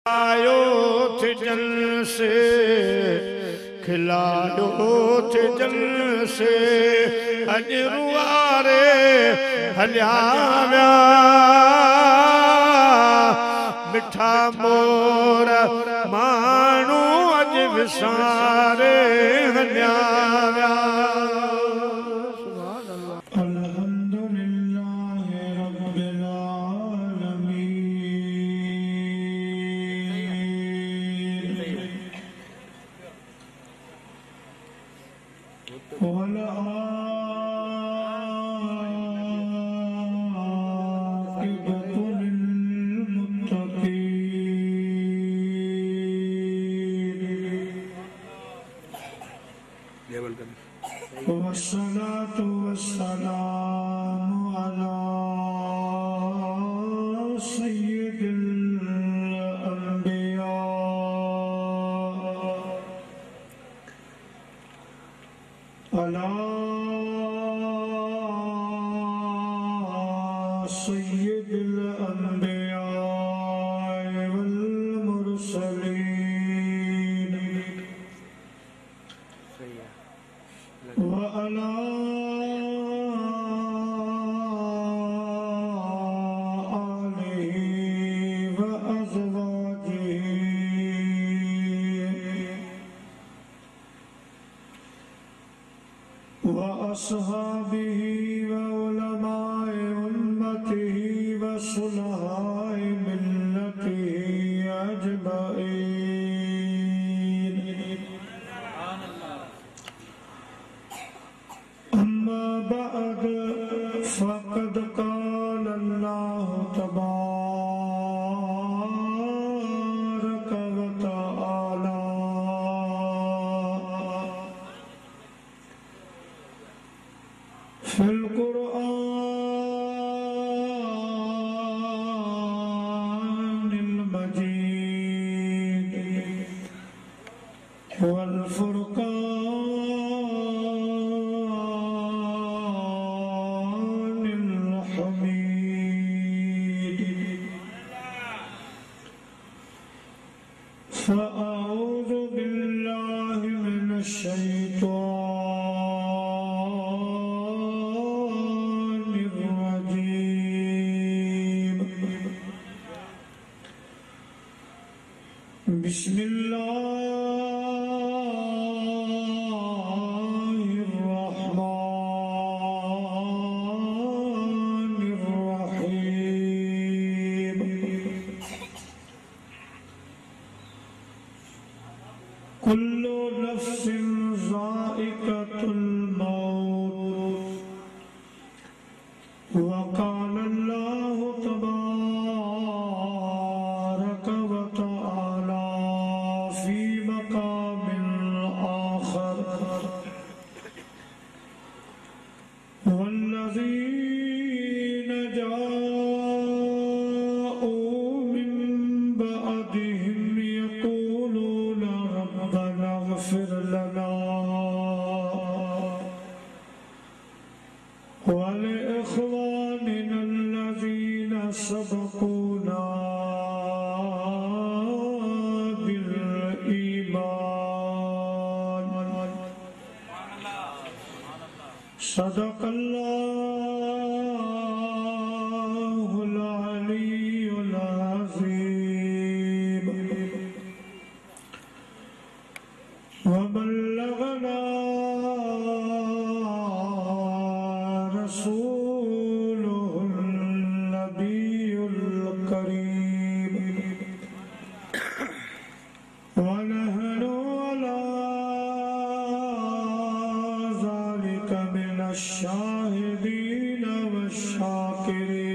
आयो थे जल से खिलायो थे जल से अज रुआरे हलिया मिठा मोर मानू अज विसारे हलिया वस्सलातु वस्सलामु अला सय्यिदिल अंबिया अला सय्यिदिल अंबिया वल मुरसलीन व अला आलिहि व अज़वाजिहि व अस्हाबिहि व उलमाए उम्मतिहि व सुलहाए मिल्लतिहि अजमईन। अम्मा बअद फ़क़द क़ाल अल्लाहु तबारक व तआला फ़िल क़ुरआनिल मजीद वल फ़ुरक़ानिल हमीद। फ़अऊज़ु बिल्लाहि मिनश शैतानिर रजीम। बिस्मिल्लाहिर रहमानिर रहीम। कुल्लु नफ्सिन ज़ाइक़तुल मौत व क़ाल अल्लाहु तबारक व तआला फ़ी मक़ामिल आख़र वल्लज़ीन जाऊ मिन बअदिहिम यक़ूलून रब्बना इग़फ़िर लना व लिइख़वानिना अल्लज़ीना सबक़ूना बिल ईमान। सदक़ल्लाहुल अलीयुल अज़ीम व बल्लगना रसूलुहुन नबियुल करीम व नहनु अला ज़ालिका मिनश शाहिदीन वश्शाकिरीन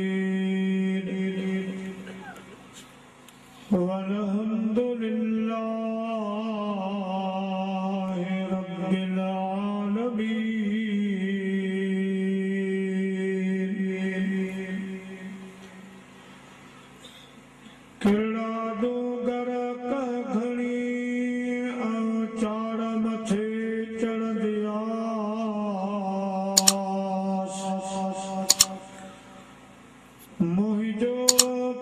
वल्हम्दुलिल्लाहि रब्बिल आलमीन। किरड़ा डूंगर कह घणी चाड़ मथे चढ़ दिया मोहिजो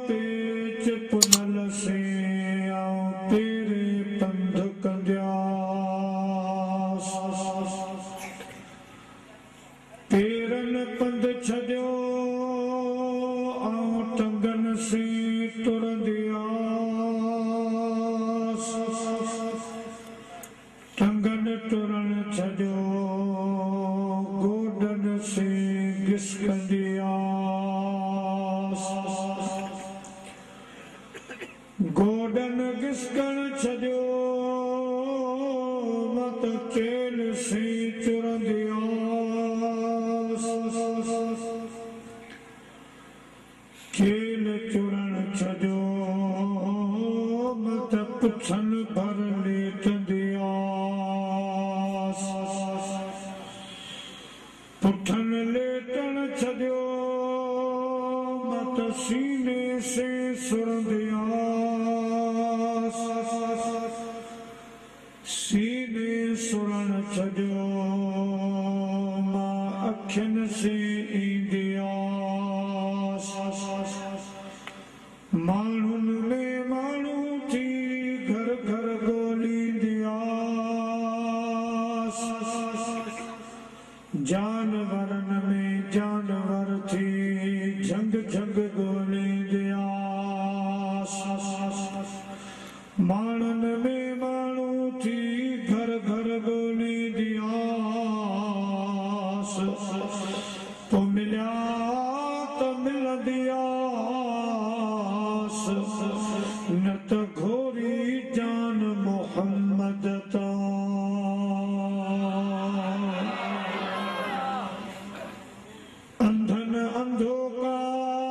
पेच पुनल से तेरे पंध कंदियास पेरन पंध छॾियो आऊं टंगन से तुरंदियास टंगन तुरण छॾियो गोडन से घिसकंदियास गोडन घिसकण छॾियो मत चेल से चुरंदियास चेल चुरण छॾियो मत पुछन भर लेटंदियास पुठन लेटण छॾियो मत सीने से सुरंदियास सीने सुरण छॾियो मां अखियुनि से ईंदियास माण्हुनि में माण्हू थी घर घर ॻोल्हींदियास जानवरन में जानवर थी झंग झंग ॻोल्हींदियास माण्हुनि में माण्हू थी घर घर ॻोल्हींदियास पोइ मिलिया त मिलंदियास न त घोरी जान मोहम्मद तां अंधन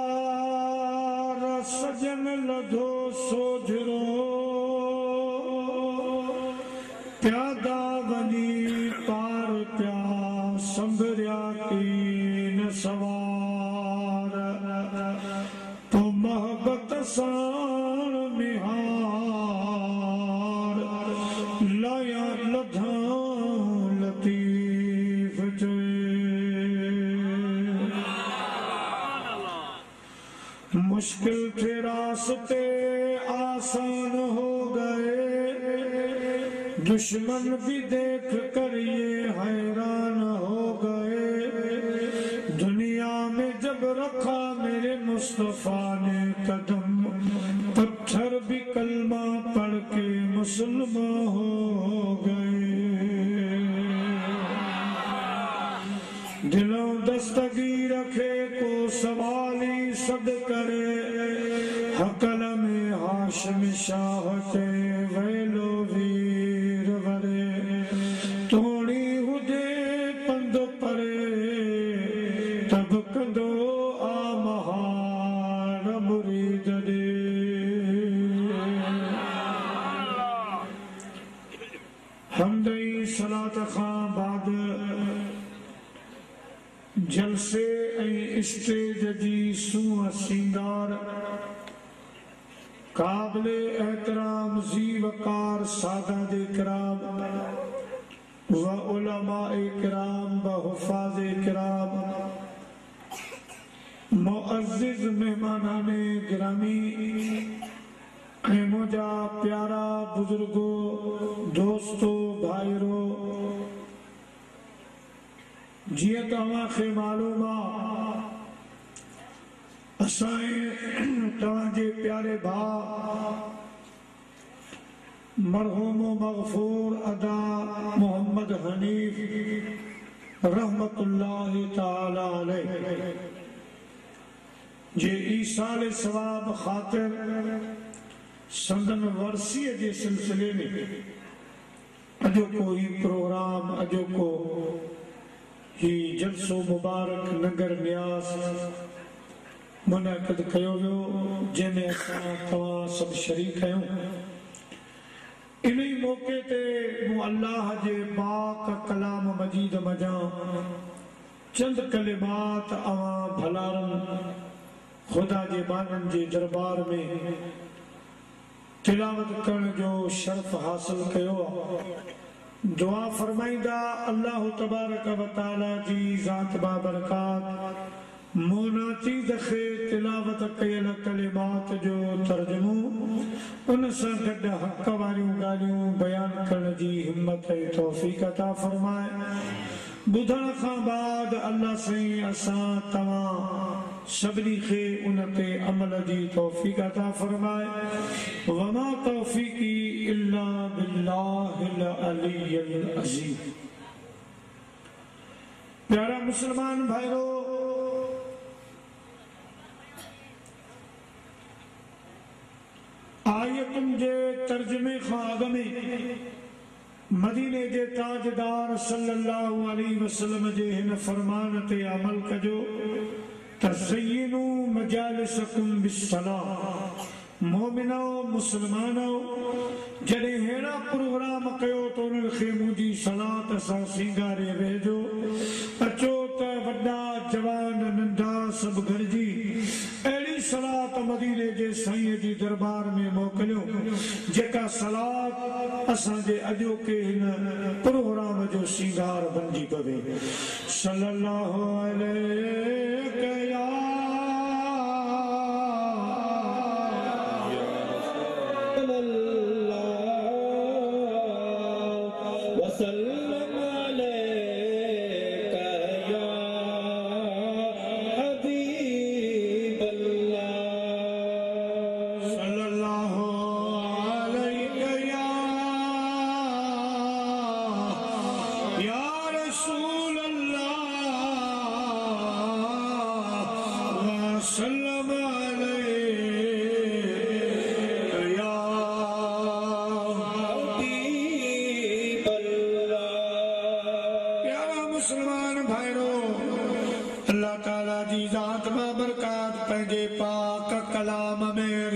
अंधोकार सजन लधो सोझरो प्यादा वञी पार पिया संभरिया कीन सवार तो मोहब्बत साण निहार लाया लधा लतीफ मुश्किल थे रास्ते आसान हो गए दुश्मन भी देख कर ये हैरान हो गए दुनिया में जब रखा मेरे मुस्तफा ने कदम पत्थर भी कलमा पढ़ के मुसलमान हो गए दिलों दस्तगी रखे को सवाली सद करे हकल में हाशम शाह के वेलो वीर वरे तोड़ी हुजे पंध परे तब कंदो आ महान मुरीद दे हमदई सलात खां बाद जलसे ऐं स्टेज जी सूह सींगार काबिल एहतराम ज़ीवकार सादात किराम व उलमाए किराम व हुफ़ाज़े किराम मुअज़्ज़िज़ मेहमानाने गिरामी ऐं मुंहिंजा प्यारा बुजुर्गो दोस्तो भाइरो जीअं तव्हांखे मालूम आहे असांजे तव्हांजे प्यारे भाउ मरहूम मग़फ़ूर अदा मोहम्मद हनीफ़ रहमतुल्लाहि ताला अलैह जे ईसाल सवाब ख़ातिर संदन वर्सीअ जे सिलसिले में अॼोको ही प्रोग्राम अॼोको ही जलसो मुबारक नगर न्यास मुनक़िद कयो वियो जंहिंमें असां तव्हां सभु शरीक आहियूं इन मौक़े ते मूं अल्लाह जे पाक कलाम मजीद मजां चंद कलिमात अवां भलारन खुदा जे बानन जे दरबार में तिलावत करण जो शर्फ हासिल कयो दुआ फरमाइंदा अल्लाह तबारक व तआला जी ज़ात बाबरकात मोनाची दखे तिलावत कयल कलिमात जो तर्जुमो उन सां गॾु हक़ वारियूं ॻाल्हियूं बयान करण जी हिम्मत ऐं तौफ़ीक़ अता फरमाए। ॿुधण खां बाद अल्लाह साईं असां तव्हां सभिनी खे उन ते अमल जी तौफ़ीक़ अता फरमाए। वमा तौफ़ीक़ी इल्ला बिल्लाहिल अलिय्यिल अज़ीम। प्यारा मुसलमान भाइयों, आयतुन जे तर्जुमे खां अॻु में मदीने जे ताजदार सल्लल्लाहु अलैहि वसल्लम जे हिन फरमान ते अमल कजो त ज़य्यिनू मजालिसकुम बिस्सलाह। मोमिनो मुसलमानो, जॾहिं अहिड़ा प्रोग्राम कयो त उन्हनि खे मुंहिंजी सलात सां सींगारे वेझो। अचो त वॾा जवान नंढा सभु गॾिजी अहिड़ी सलात मदीने जे साईं जी दरबार में मोकिलियो जेका सलात असांजे अॼोके हिन प्रोग्राम जो सींगार बणिजी पवे। सल्लल्लाहु अलैहि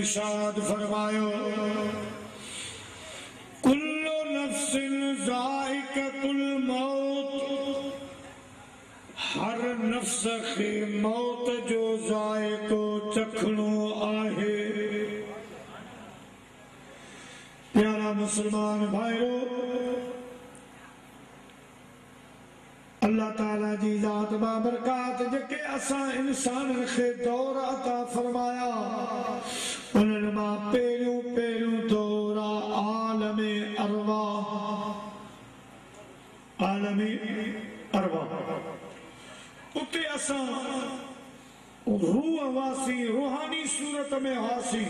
इरशाद फरमायो, कुल्लु नफ्सिन ज़ाइक़तुल मौत। हर नफ्स खे मौत जो ज़ाइक़ो चखणो आहे। प्यारा मुसलमान भाइयों, अल्लाह ताला जी ज़ात बाबरकात जेके असां इंसान खे दौर अता फरमाया, उन्हनि मां पहिरियों दौर आलमे अरवाह। उते असां रूह वासी रूहानी सूरत में हासी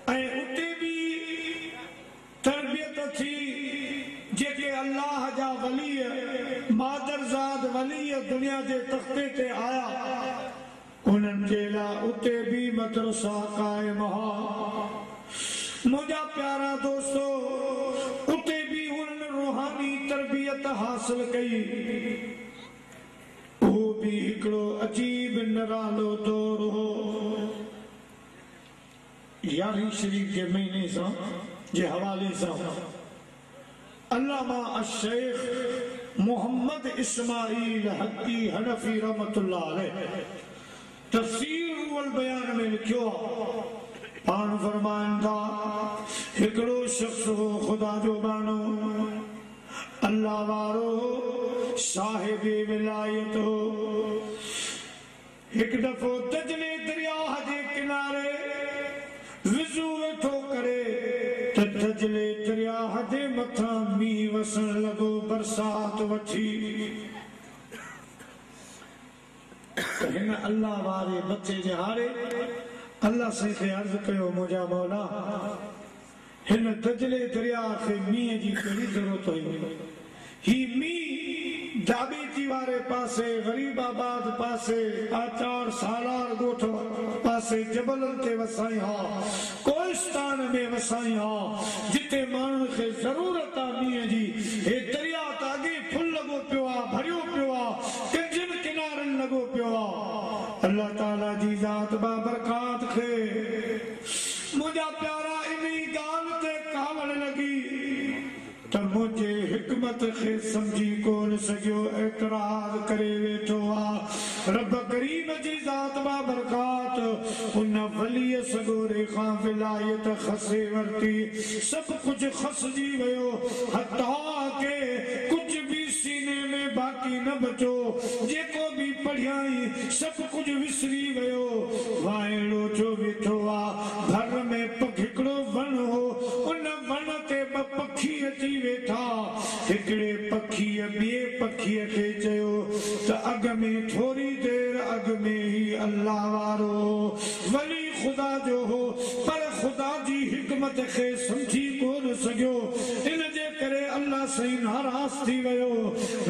ऐं उते भी तरबियत थी जेके अल्लाह जा वली मादरजाद वली दुनिया जे तख्ते ते आया, उन्हनि जे लाइ उते भी मदरसा कायम हा। मुंहिंजा प्यारा दोस्तो, उते भी उन्हनि रूहानी तरबियत हासिल कई। वो भी हिकिड़ो अजीब निरालो दौर हो। 11 शरीफ के महीने सां जे हवाले सां अल्लामा अश-शेख मोहम्मद इस्माइल हकी हनफी रहमतुल्लाह अलैह तफसीर रुहुल बयान में लिखियो, पान फरमाइंदा, हिकिड़ो शख्स हो खुदा जो बानो, अल्लाह वारो, साहिब विलायत हो। एक दफ़ो दजले दरिया जे किनारे विज़ू वेठो करे त दजले दरिया जे मथां मींहुं वसण लॻो, बरसात वठी। हिन अल्लाह वारे बच्चे जे हारे अल्लाह से खे अर्ज़ कयो, मुंहिंजा मौला, हिन दजले दरिया खे मींहं जी कहिड़ी ज़रूरत हुई? ही मींहुं दाबेची वारे पासे, गरीबाबाद पासे, आचार सालार ॻोठ पासे जबलनि ते वसाई हा, कोहिस्तान में वसाई हा, जिते माण्हुनि खे ज़रूरत आहे मींहं जी। हे दरिया त अॻे फुल लॻो पियो आहे, भरियो पियो आहे, कंजनि किनारनि लॻो पियो आहे। अल्लाह ताला जी ज़ात बाबरकात खे मुंहिंजा प्यारा इन ॻाल्हि ते कावड़ लॻी त मुंहिंजे हिकमत खे समझी कोन सघियो, एतराज़ करे वेठो आहे। रब करीम जी ज़ात बाबरकात उन वलीअ सगोरे खां विलायत खसे वरती, सब कुछ खसजी वियो, हथा के कुछ भी सीने में बाक़ी न बचो जेको भी पढ़ियाई सब कुछ विसरी गयो वायड़ो जो वेठो आ घर में हिकिड़ो वण हो उन वण ते ॿ पखी अची वेठा हिकिड़े पखीअ ॿिए पखीअ खे चयो त अॻ में थोरी देर अॻ में ही अल्लाह वारो वली खुदा जो हो पर खुदा जी हिकमत खे समझी कोन सघियो इन जे करे अल्लाह सही नाराज़ थी वियो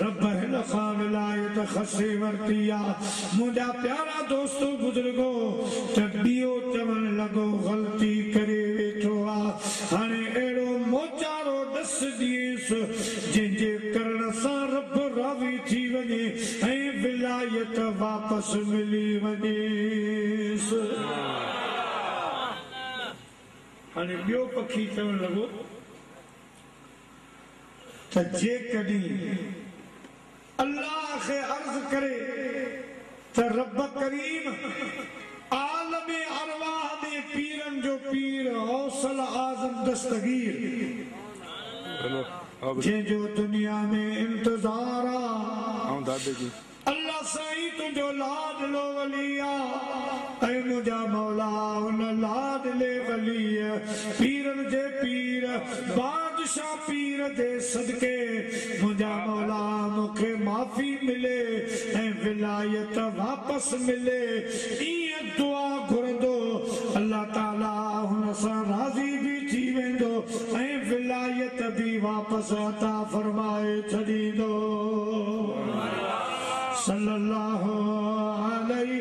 रब हिन खां विलायत खसे वरिती आहे मुंहिंजा प्यारा दोस्तो बुज़ुर्गो त ॿियो चवण लॻो ग़लती करे वेठो आहे हाणे अहिड़ो मोचारो ॾस ॾिएसि जंहिंजे करण सां रब राज़ी थी वञे ऐं विलायत वापसि मिली वञेसि हाणे ॿियो पखी चवण लॻो त जेकॾहिं अल्लाह खे अर्ज़ करे त रब करीम आलम अरवाह में पीरन जो पीर हौसल आज़म दस्तगीर जंहिंजो दुनिया में इंतज़ार आहे अल्लाह साईं तुंहिंजो लाडलो वली आहे ऐं मुंहिंजा मौला उन लाडले वली पीरन जे पीर बादशाह पीर जे सदके मुंहिंजा मौला मूंखे माफ़ी मिले ऐं विलायत वापसि मिले ईअं दुआ घुरंदो अल्लाह ताला हुन सां राज़ी बि थी वेंदो ऐं विलायत बि वापसि अता फरमाए छॾींदो सल्लल्लाहु अलैहि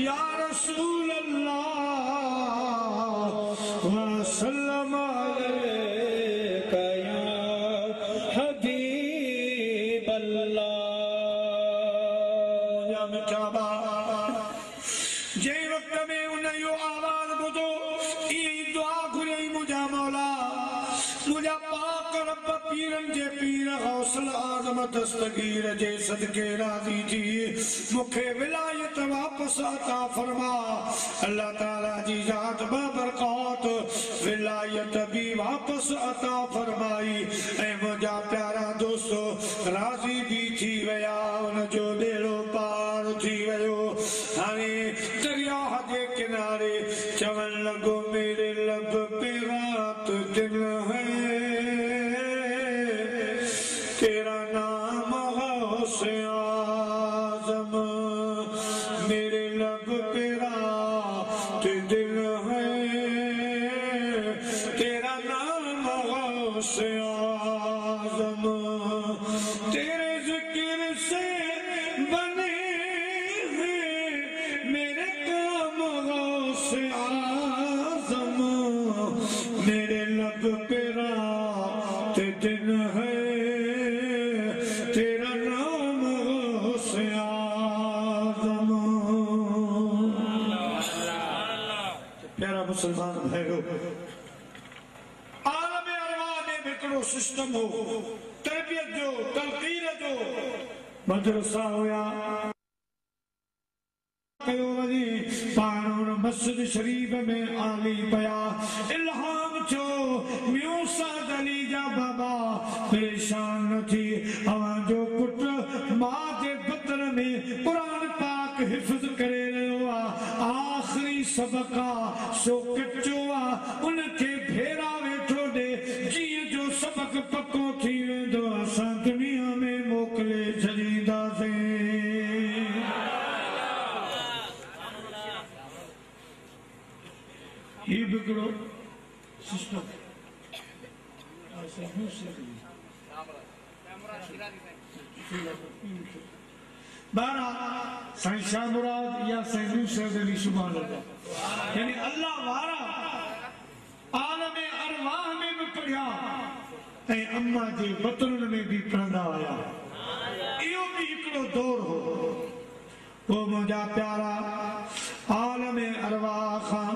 या रसूल अल्लाह व सल्लम अलैका या हबीब अल्लाह या मिठा जे वक्त में उन यो आवाज ॿुधो ई दुआ घुरई मुंहिंजा मौला मुंहिंजा पाक रब पीरन जे पीर हौसल आज़म दस्तगीर जे सदके राज़ी थी मूंखे विलायत वापसि अता फरमा अल्लाह ताला जी ज़ात बरकत विलायत भी वापसि अता फरमाई ऐं मुंहिंजा प्यारा दोस्तो राज़ी भी थी विया उन जो बेड़ो पार थी वियो हाणे दरिया जे किनारे चवण लॻो मेरे लब पे रात दिन है तेरा नाम गौसे आज़म मेरे लब पे रात दिन है तेरा नाम गौसे आज़म तेरे जिक्र से बने हैं मेरे काम गौसे आज़म मेरे लब पे रात दिन है तेरा नाम गौसे आज़म प्यारा मुसलमान भाइयों आलम अरवाह में हिकिड़ो सिस्टम हो तरबियत जो तलक़ीन जो मदरसा हुया कयो वञे पाण मस्जिद शरीफ में आली पिया इल्हाम छो मूसा अली जा बाबा परेशान न थी अवां जो पुट मां जे बदन में कुरान पाक हिफ़्ज़ करे रहियो आहे आख़िरी सबक़ा सो कचो आहे उनखे भेरा वेठो ॾे जीअं जो सबक़ पको थी वेंदो असां दुनिया में मोकिले छॾींदासीं ये बिगड़ो सिस्टम बारा साईं शाह मुराद या साईं नूसरत अली सुभान अल्लाह यानी अल्लाह वारा आलम अरवाह में भी पढ़िया ऐं अम्मा जे बतन में भी पढ़ंदा हुया इहो भी हिकिड़ो दौर हो वो मुंहिंजा प्यारा आलम अरवाह खां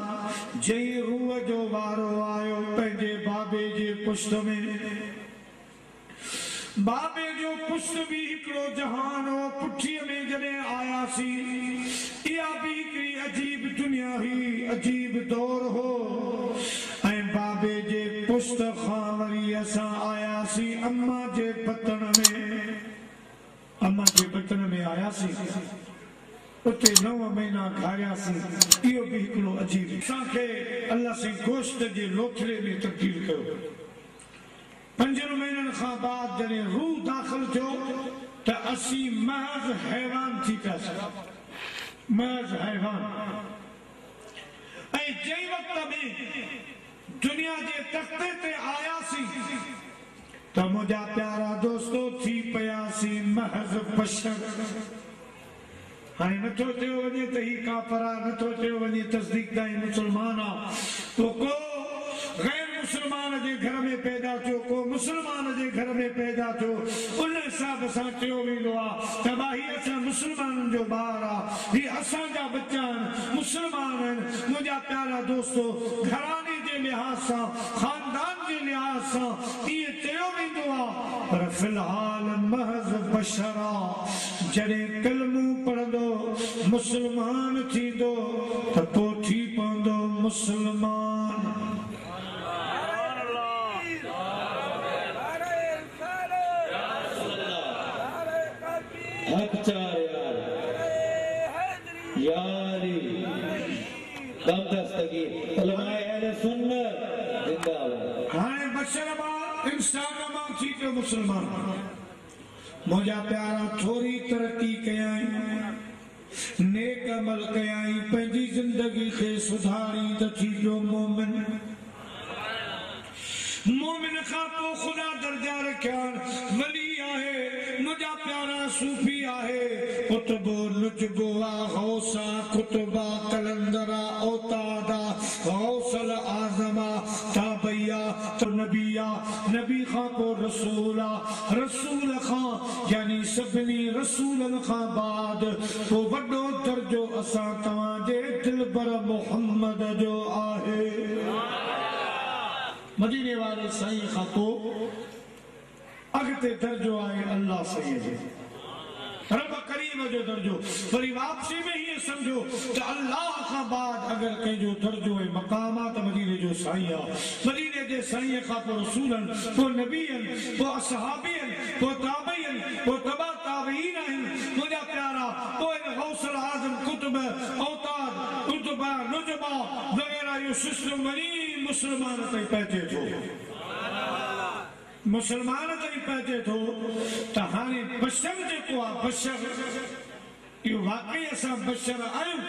जंहिं रूह जो वारो आयो पंहिंजे बाबे जे पुश्त में बाबे जो पुश्त भी हिकिड़ो जहान हो पुठीअ में जॾहिं आयासीं इहा भी हिकिड़ी अजीब दुनिया हुई अजीब दौर हो ऐं बाबे जे पुश्त खां वरी असां आयासीं अम्मा जे बतन में मां जे बचन में आयासीं उते 9 महीना घारियासीं। इहो बि हिकिड़ो अजीब असांखे अल्लाह से गोश्त जे लोथड़े में तब्दील कयो। 5 महीननि खां बाद जॾहिं रूह दाख़िल थियो त असीं महज़ हैवान थी पियासीं, महज़ हैवान। ऐं जंहिं वक़्त में दुनिया जे तख़्ते ते आयासीं त मुंहिंजा प्यारा दोस्तो थी पियासीं महज़ बशर। हाणे नथो चयो वञे त ही काफ़िर आहे, नथो चयो वञे तस्दीक़दार मुस्लमान आहे। तो को गैर मुसलमान जे घर में पैदा थियो, को मुसलमान जे घर में पैदा थियो, उन हिसाब सां चयो वेंदो आहे त भाई असां मुसलमाननि जो ॿार आहे, ही असांजा बच्चा आहिनि, मुसलमान आहिनि। मुंहिंजा प्यारा दोस्तो घराने जे लिहाज़ सां, ख़ानदान जे लिहाज़ सां इएं चयो वेंदो आहे, पर फ़िलहाल महज़ बशर आहे। जॾहिं कलमो पढ़ंदो मुसलमान थींदो त पोइ थी पवंदो मुसलमान। हाणे बशर मां इंसान मां थी पियो मुसलमान। मुंहिंजा प्यारा थोरी तरक़ी कयाई, नेक अमल कयाई, पंहिंजी ज़िंदगी खे सुधारी त थी पियो मोमिन। मोमिन खां पोइ ख़ुदा दर्जा रखिया, वली आहे, मुंहिंजा प्यारा सूफ़ी आहे, कुतुबो नुजबो आहे, गौसा कुतुबा कलंदरा औतादा गौसल आज़मा ताबैया तो नबिया, नबी खां पोइ रसूल आहे, रसूल खां यानी सभिनी रसूलनि खां बाद पोइ वॾो दर्जो असां तव्हांजे दिलबर मोहम्मद जो आहे। मदीने वारे साईं खां पोइ अॻिते दर्जो आहे अल्लाह साईं जो, रब करीम जो दर्जो। वरी वापसी में हीअं सम्झो त अल्लाह खां बाद अगरि कंहिंजो दर्जो ऐं मक़ाम आहे त मदीने जो साईं आहे। मदीने जे साईं खां पोइ रसूलनि, पोइ नबीअनि, पोइ असहाबीअनि, पोइ ताबईअनि, पोइ तबा ताबईन आहिनि। मुंहिंजा प्यारा पोइ गौसल आज़म कुतुब औताद कुतुबा नुजबा वग़ैरह इहो सिलसिलो वरी मुसलमान ताईं पहुचे थो, मुसलमान ताईं पहुचे थो। त हाणे बशर जेको आहे बशर, इहो वाकई असां बशर आहियूं,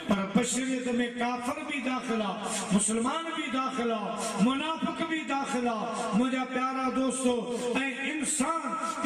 पर बशरियत में काफ़िर भी दाख़िल आहे, मुसलमान भी दाख़िल आहे, मुनाफ़िक़ भी दाख़िल आहे। मुंहिंजा प्यारा दोस्तो ऐं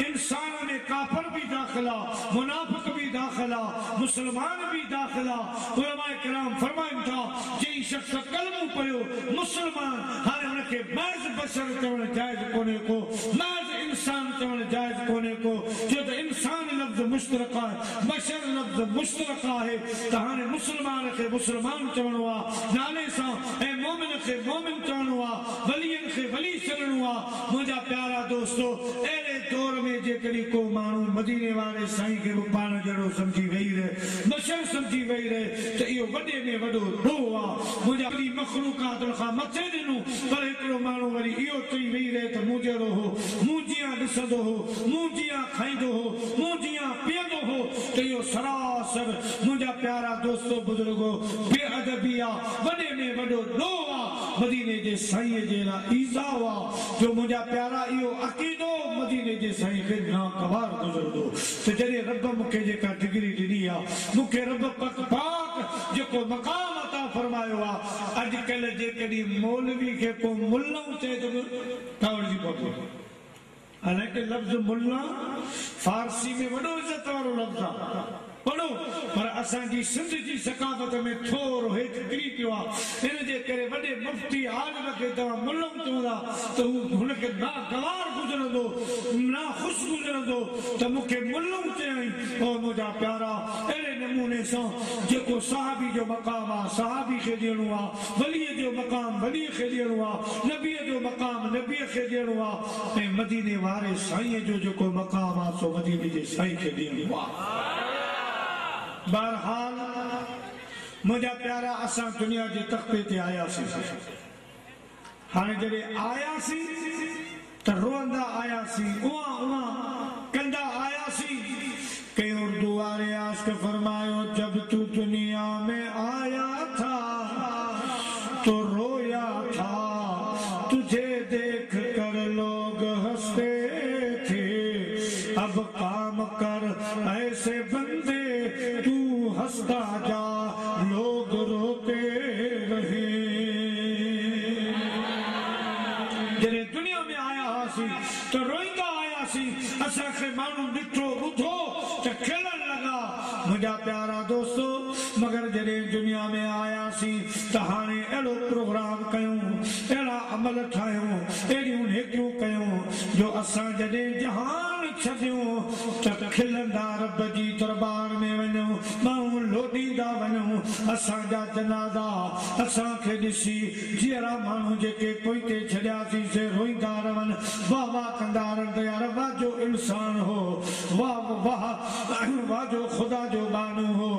इंसान में काफ़िर भी दाख़िल आहे, मुनाफ़िक़ भी दाख़िल आहे, मुसलमान भी दाख़िल आहे। उलमाए किराम फरमाइनि था जंहिं शख़्स कलमो पढ़ियो मुसलमान, हाणे हुनखे महज़ बशर चवणु जाइज़ कोन्हे को, महज़ इंसान चवणु जाइज़ कोन्हे को, छो त इंसान लफ़्ज़ मुश्तरक आहे, बशर लफ़्ज़ मुश्तरक आहे। त हाणे मुसलमान खे मुसलमान चवणो आहे नाले सां, ऐं मोमिन खे मोमिन चवणो आहे, वलियनि खे वली चवणो आहे। मुंहिंजा प्यारा दोस्तो अहिड़े दौर में जेकॾहिं को माण्हू मदीने वारे साईं खे बि पाण जहिड़ो सम्झी वेही रहे, बशर सम्झी वेही रहे, त इहो वॾे में वॾो ॾोह आहे। मुंहिंजा वॾी मख़लूक़ातुनि खां मथे ॾिनो, पर हिकिड़ो माण्हू वरी इहो चई वेही रहे त मूं जहिड़ो हो, मूं जीअं ॾिसंदो हो, मूं जीअं खाईंदो हो, मूं जीअं पीअंदो हो, त इहो सरासर मुंहिंजा प्यारा दोस्तो बुज़ुर्गो बेअदबी आहे, वॾे में वॾो ॾोह आहे। मदीने जे साईं जे लाइ ईज़ाउ आहे, जो मुंहिंजा प्यारा इहो अक़ीदो मदीने जे साईं खे नागवार गुज़रंदो। त जॾहिं रब मूंखे जेका डिग्री ॾिनी आहे, मूंखे रब पाक जेको मक़ाम अता फरमायो आहे, अॼुकल्ह जेकॾहिं मौलवी खे को मुल्लो चए त कावड़जी पवंदो। हालांकि लफ़्ज़ मुल्ला फारसी में वॾो इज़त वारो लफ़्ज़ आहे, वॾो, पर असांजी सिंध जी सकाफ़त में थोरो हेठि किरी पियो आहे। इन जे करे वॾे मुफ़्ती आलिम खे तव्हां मुल्लो चवंदा त हू हुनखे नागवार गुज़रंदो, नाख़ुशि गुज़रंदो। त मूंखे मुल्लो चयईं, ओ मुंहिंजा प्यारा, अहिड़े नमूने सां जेको सहाबी जो मक़ाम आहे सहाबी खे ॾियणो आहे, वलीअ जो मक़ाम वलीअ खे ॾियणो आहे, नबीअ जो मक़ाम नबीअ खे ॾियणो आहे, ऐं मदीने वारे साईं जो जेको मक़ाम आहे सो मदीने जे साईं खे ॾियणो आहे। बहरहाल मुंहिंजा प्यारा असां दुनिया जे तख़्ते ते आयासीं। हाणे जॾहिं आयासीं त रोअंदा आयासीं, उहा कंदा आयासीं, इश्क फरमायो जब तू दुनिया में आया था तो रोया था, तुझे देख कर लोग हंसते थे, अब काम कर ऐसे बंदे तू हंसता जा, लोग रोते रहे। जरे दुनिया में आया सी तो रोईंदा आया सी, असा के मानू ॾिठो ॿुधो त खेलण लगा मुंहिंजा प्यारा दोस्तो। मगर जॾहिं दुनिया में आया सी त हाणे अहिड़ो प्रोग्राम कयूं, अहिड़ा अमल ठाहियूं, अहिड़ियूं नेकियूं कयूं जो असां जॾहिं जहान छॾियूं त खिलंदा रब जी दरबार में वञूं, माण्हू लोॾींदा वञूं, असांजा जनाज़ा असांखे ॾिसी जीअरा माण्हू जेके पोइते छॾियासीं से रोईंदा रहनि, वाह वाह कंदा रहनि, यार वाह जो इंसान हो, वाह वाह वाह जो ख़ुदा जो बानू हो,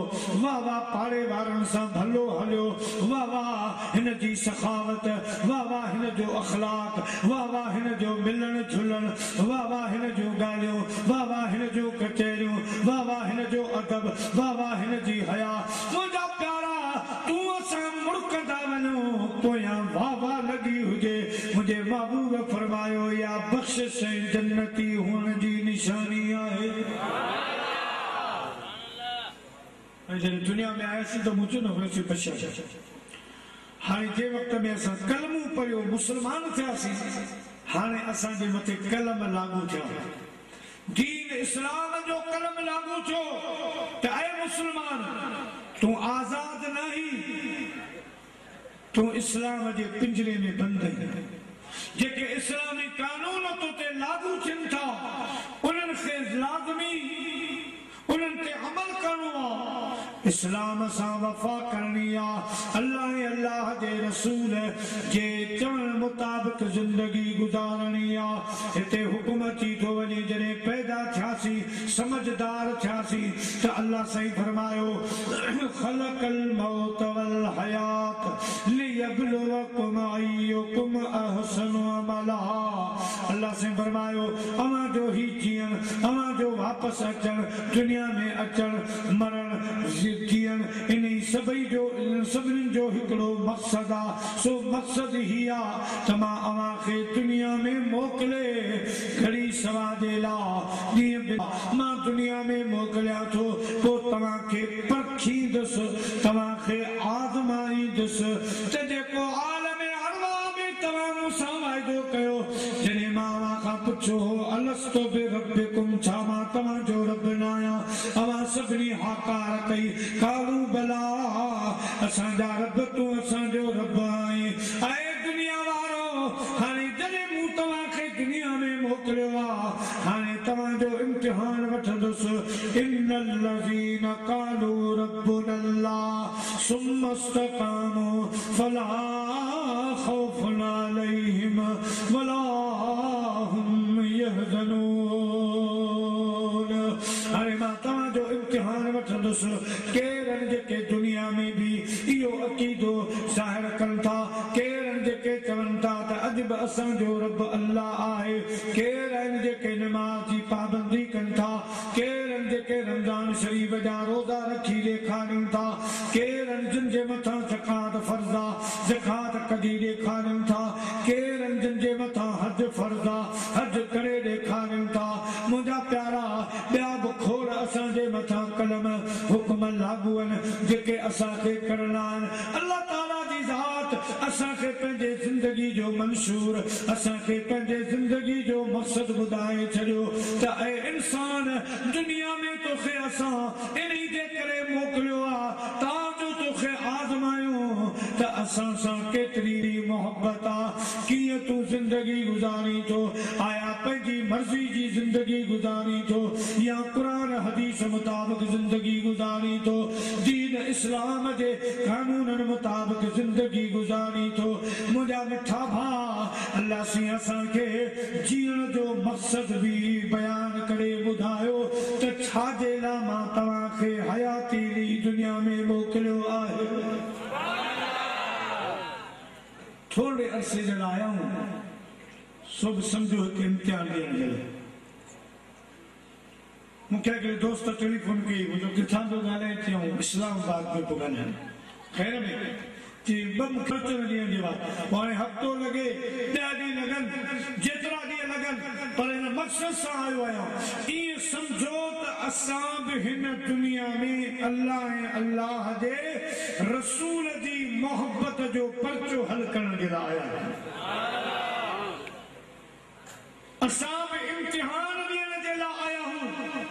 वाह वाह पाड़े वारनि सां भलो हलियो, वाह वाह हिन जी सखावत, वाह वाह हिन जो अखलाक, वाह वाह हिन जो मिलण झुलण, वाह वाह हिन जूं ॻाल्हियूं, वाह वाह हिन जूं कचहरियूं, वाह वाह हिन जो अदब, वाह वाह हिन जी हया। मुंहिंजा प्यारा तूं असां मुड़कंदा वञूं, पोयां वाह वाह लॻी हुजे। मुंहिंजे महबूब फरमायो या बख़्शिश ऐं जन्नती हुअण जी निशानी आहे। जॾहिं दुनिया में आयासीं त मुंहिंजो न हुयोसीं बशर, हाणे जे वक़्त में असां कलमू पढ़ियो मुस्लमान थियासीं, हाणे असांजे मथे कलम लागू थिया, दीन इस्लाम जो कलम लागू थियो त ऐ मुस्लमान तूं आज़ाद नहीं, तूं इस्लाम जे पिंजरे में बंद आहीं। जेके इस्लामी कानून तो ते लागू थियनि था उन्हनि खे लाज़मी उन्हनि ते अमल करणो आहे, इस्लाम सां वफ़ा करणी आहे, अल्लाह ऐं अल्लाह जे रसूल जे चवण मुताबिक़ ज़िंदगी गुज़ारणी आहे। हिते हुकुम अची थो वञे जॾहिं पैदा थियासीं समझदार थियासीं त अल्लाह साईं फरमायो ख़लक़ल मौत वल हयात लियब्लुवकुम अय्युकुम अहसनु अमला। अल्लाह साईं फरमायो अवां जो ही जीअण, अवां जो वापसि अचण, दुनिया में अचण मरण जीअण, इन सभई जो सभिनी जो हिकिड़ो मक़सदु आहे। सो मक़सदु ही आहे त मां अवां खे दुनिया में मोकिले घड़ी सवा जे लाइ मां दुनिया में मोकिलियां थो, पोइ तव्हां खे परखींदुसि, तव्हां खे आज़माईंदुसि त जेको आलम अरवाह में तव्हां मूंसां वाइदो कयो। जॾहिं मां अवां खां पुछो हो अलस्तु बिरब्बिकुम, छा मां तव्हांजो रब न आहियां, अवां सभिनी हाकार कई कालू बला, असांजा रब तूं असांजो रब आहीं। ऐं दुनिया वारो हाणे जॾहिं मूं तव्हां खे दुनिया में मोकिलियो आहे, हाणे तव्हांजो इम्तिहान वठंदुसि। इन्नल लज़ीन क़ालू रब्बुनल्लाह सुम्मा इस्तक़ामू फला ख़ौफ़ुन अलैहिम वला हुम यहज़नून। हाणे मां तव्हांजो इम्तिहान वठंदुसि। केरनि जेके दुनिया में बि इहो अक़ीदो ज़ाहिर कनि था, केरनि जेके चवनि था त अॼु बि असांजो रब अल्लाह आहे, केरनि जेके नमाज़ जी पाबंदी कनि था, केरनि जेके रमज़ान शरीफ़ जा रोज़ा रखी ॾेखारिनि था, केरनि जिन जे मथां ज़कात फ़र्ज़ आहे ज़कात कढी ॾेखारिनि था, केरनि जिन जे मथां हज फ़र्ज़ आहे हज करे ॾेखारिनि था। मुंहिंजा प्यारा ॿिया बि खोड़ असांजे मथां कलम हुकुम लागू आहिनि जेके असांखे करणा आहिनि। अल्लाह ताला जी ज़ात असांखे पंहिंजे ज़िंदगी जो मंशूर, असांखे पंहिंजे ज़िंदगी जो मक़सदु ॿुधाए छॾियो त ऐं इंसान दुनिया में तोखे असां इन्ही जे करे मोकिलियो आहे ताजो तोखे आज़मायूं त असां सां केतिरी मोहबत आहे, कीअं तूं ज़िंदगी गुज़ारी थो, आया पंहिंजी मर्ज़ी जी ज़िंदगी गुज़ारी थो या क़ुरान हदीस मुताबिक़ ज़िंदगी गुज़ारी थो, दीन इस्लाम जे कानूननि मुताबिक़ ज़िंदगी गुज़ारी थो। मुंहिंजा मिठा भाउ अल्लाह साईं असांखे जीअण जो मक़सदु बि बयानु करे ॿुधायो त छाजे लाइ मां तव्हांखे हयाती दुनिया में मोकिलियो आहे। थोरे अरसे जे लाइ आया हूं, सो बि सम्झो हिकु इम्तिहान ॾियण जे लाइ। मूंखे हिकिड़े दोस्त टेलीफोन कई मुंहिंजो किथां थो ॻाल्हाए चयूं इस्लामाबाद में थो ॻाल्हायां ख़ैर में जी ॿ मूंखे अचण ॾींहं जे बाद हाणे हफ़्तो लॻे 10 ॾींहं लॻनि जेतिरा ॾींहं लॻनि पर हिन मक़सद सां आयो आहियां ईअं सम्झो त असां बि हिन दुनिया में अल्लाह ऐं अल्लाह जे रसूल जी मोहबत जो परचो हल करण जे लाइ आया आहियूं असां बि इम्तिहान ॾियण जे लाइ आया आहियूं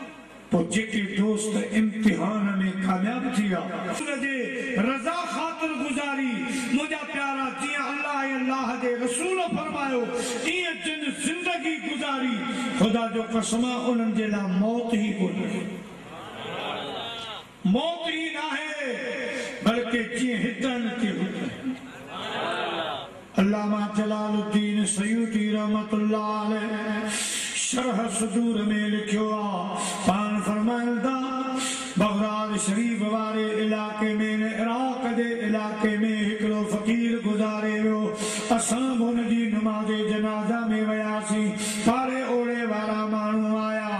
पोइ जेके दोस्त इम्तिहान में कामयाब थी विया उनजे रज़ा ख़ातिर गुज़ारी मुंहिंजा प्यारा जीअं अल्लाह ऐं अल्लाह जे रसूल फरमायो ईअं जिन ज़िंदगी गुज़ारी ख़ुदा जो कसम उन्हनि जे लाइ मौत ई कोन्हे मौत ई नाहे बल्कि जीअं हितन के हुतन अल्लामा जलालुद्दीन सयूती रहमतुल्लाह अलैह शरह सदूर में लिखियो पान फरमाइंदा बगदाद शरीफ वारे इलाके में इराक जे इलाके में हिकिड़ो फ़कीर गुज़ारे वियो असां हुन जी नमाज़े जनाज़ा में वियासीं पारे ओड़े वारा माण्हू आया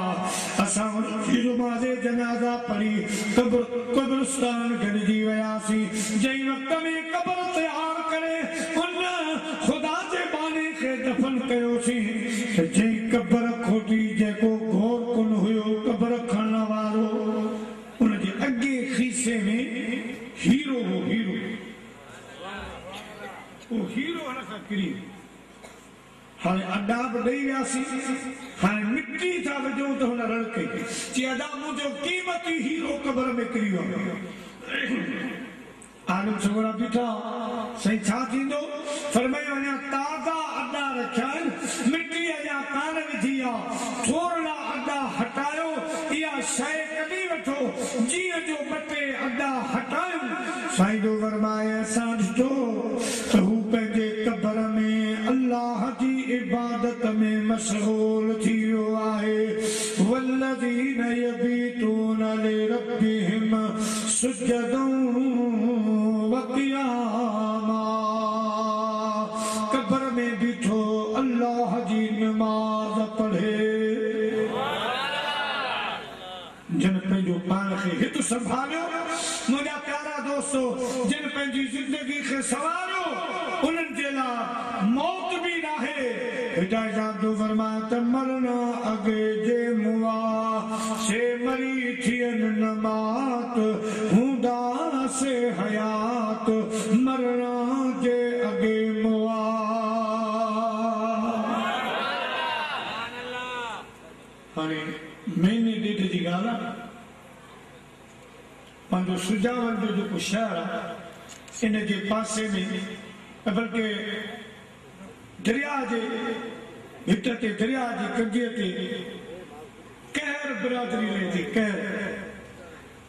असां हुन जी नमाज़े जनाज़ा पढ़ी कब्रिस्तान गॾिजी वियासीं जंहिं वक़्त में क़ब्र तयार करे उन ख़ुदा जे बाने खे दफ़न कयोसीं त जंहिं क़ब्र खोटी जेको घोर कुन हुयो क़ब्र खणण वारो उनजे अॻे खीसे में हीरो हो हीरो वो हीरो हण खां किरी हाणे अॾा बि ॾेई वियासीं हाणे मिटी था विझूं त हुन रण कई चई अॾा मुंहिंजो क़ीमती हीरो क़ब्र में किरी वियो आलम छोकरा बीठा सही छा थींदो फरमायो अञा ताज़ा अॾा रखिया आहिनि मिटी अञा कान विधी आहे थोरा अॾा हटायो इहा शइ कढी वठो जीअं जो ॿ टे अॾा हटायूं साईं जो फरमाए असां ॾिठो त हू पंहिंजे क़ब्र में अल्लाह जी इबादत में मशगूल थी वियो आहे वल्लज़ीन यबीतून लिरब्बिहिम सुजदन कब्र में बीठो अल्लाह जी नमाज पढ़े जिन पंहिंजो पान खे हित संभालियो मुंहिंजा प्यारा दोस्तो जिन पंहिंजी ज़िंदगी खे संवारियो उन्हनि जे लाइ मौत बि नाहे हिदायत जो फरमाए त मरण अॻे जे मुआ से मरी थियनि नमात हूंदा से हयात मरण जे अॻे मुआ हाणे महीने ॾेढ जी ॻाल्हि आहे पंहिंजो सुजावल जो जेको शहर आहे इन जे पासे में बल्कि दरिया जे हित ते दरिया जी कंजीअ ते कहर बिरादरी रहंदी कहर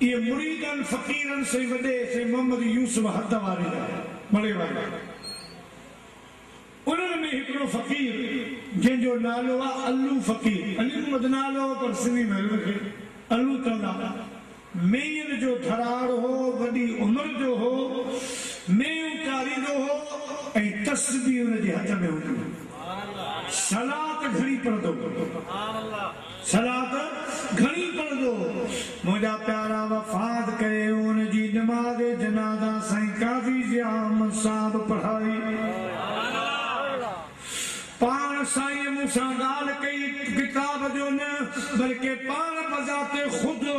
ये मुरीदन फकीरन से वडे से मोहम्मद यूसुफ हद वारे बड़े वारे उन्हनि में हिकिड़ो फ़कीर जंहिंजो नालो आहे अल्लू फ़कीर अली मोहम्मद नालो पर सिंधी में अल्लू चवंदा मेयन जो धराड़ हो वॾी उमिरि जो हो मेयूं चारींदो हो ऐं तस्बीह हुनजे हथ में हूंदी सलात घणी पढ़ंदो सलात घणी पढ़ंदो मुंहिंजा प्यारा वफ़ात कये हुनजी नमाज़ जनाज़ा साईं काज़ी ज़ियाम साहब पढ़ाई पाण साईं मूंसां ॻाल्हि कई किताब जो न बल्कि पाण बज़ाते ख़ुदि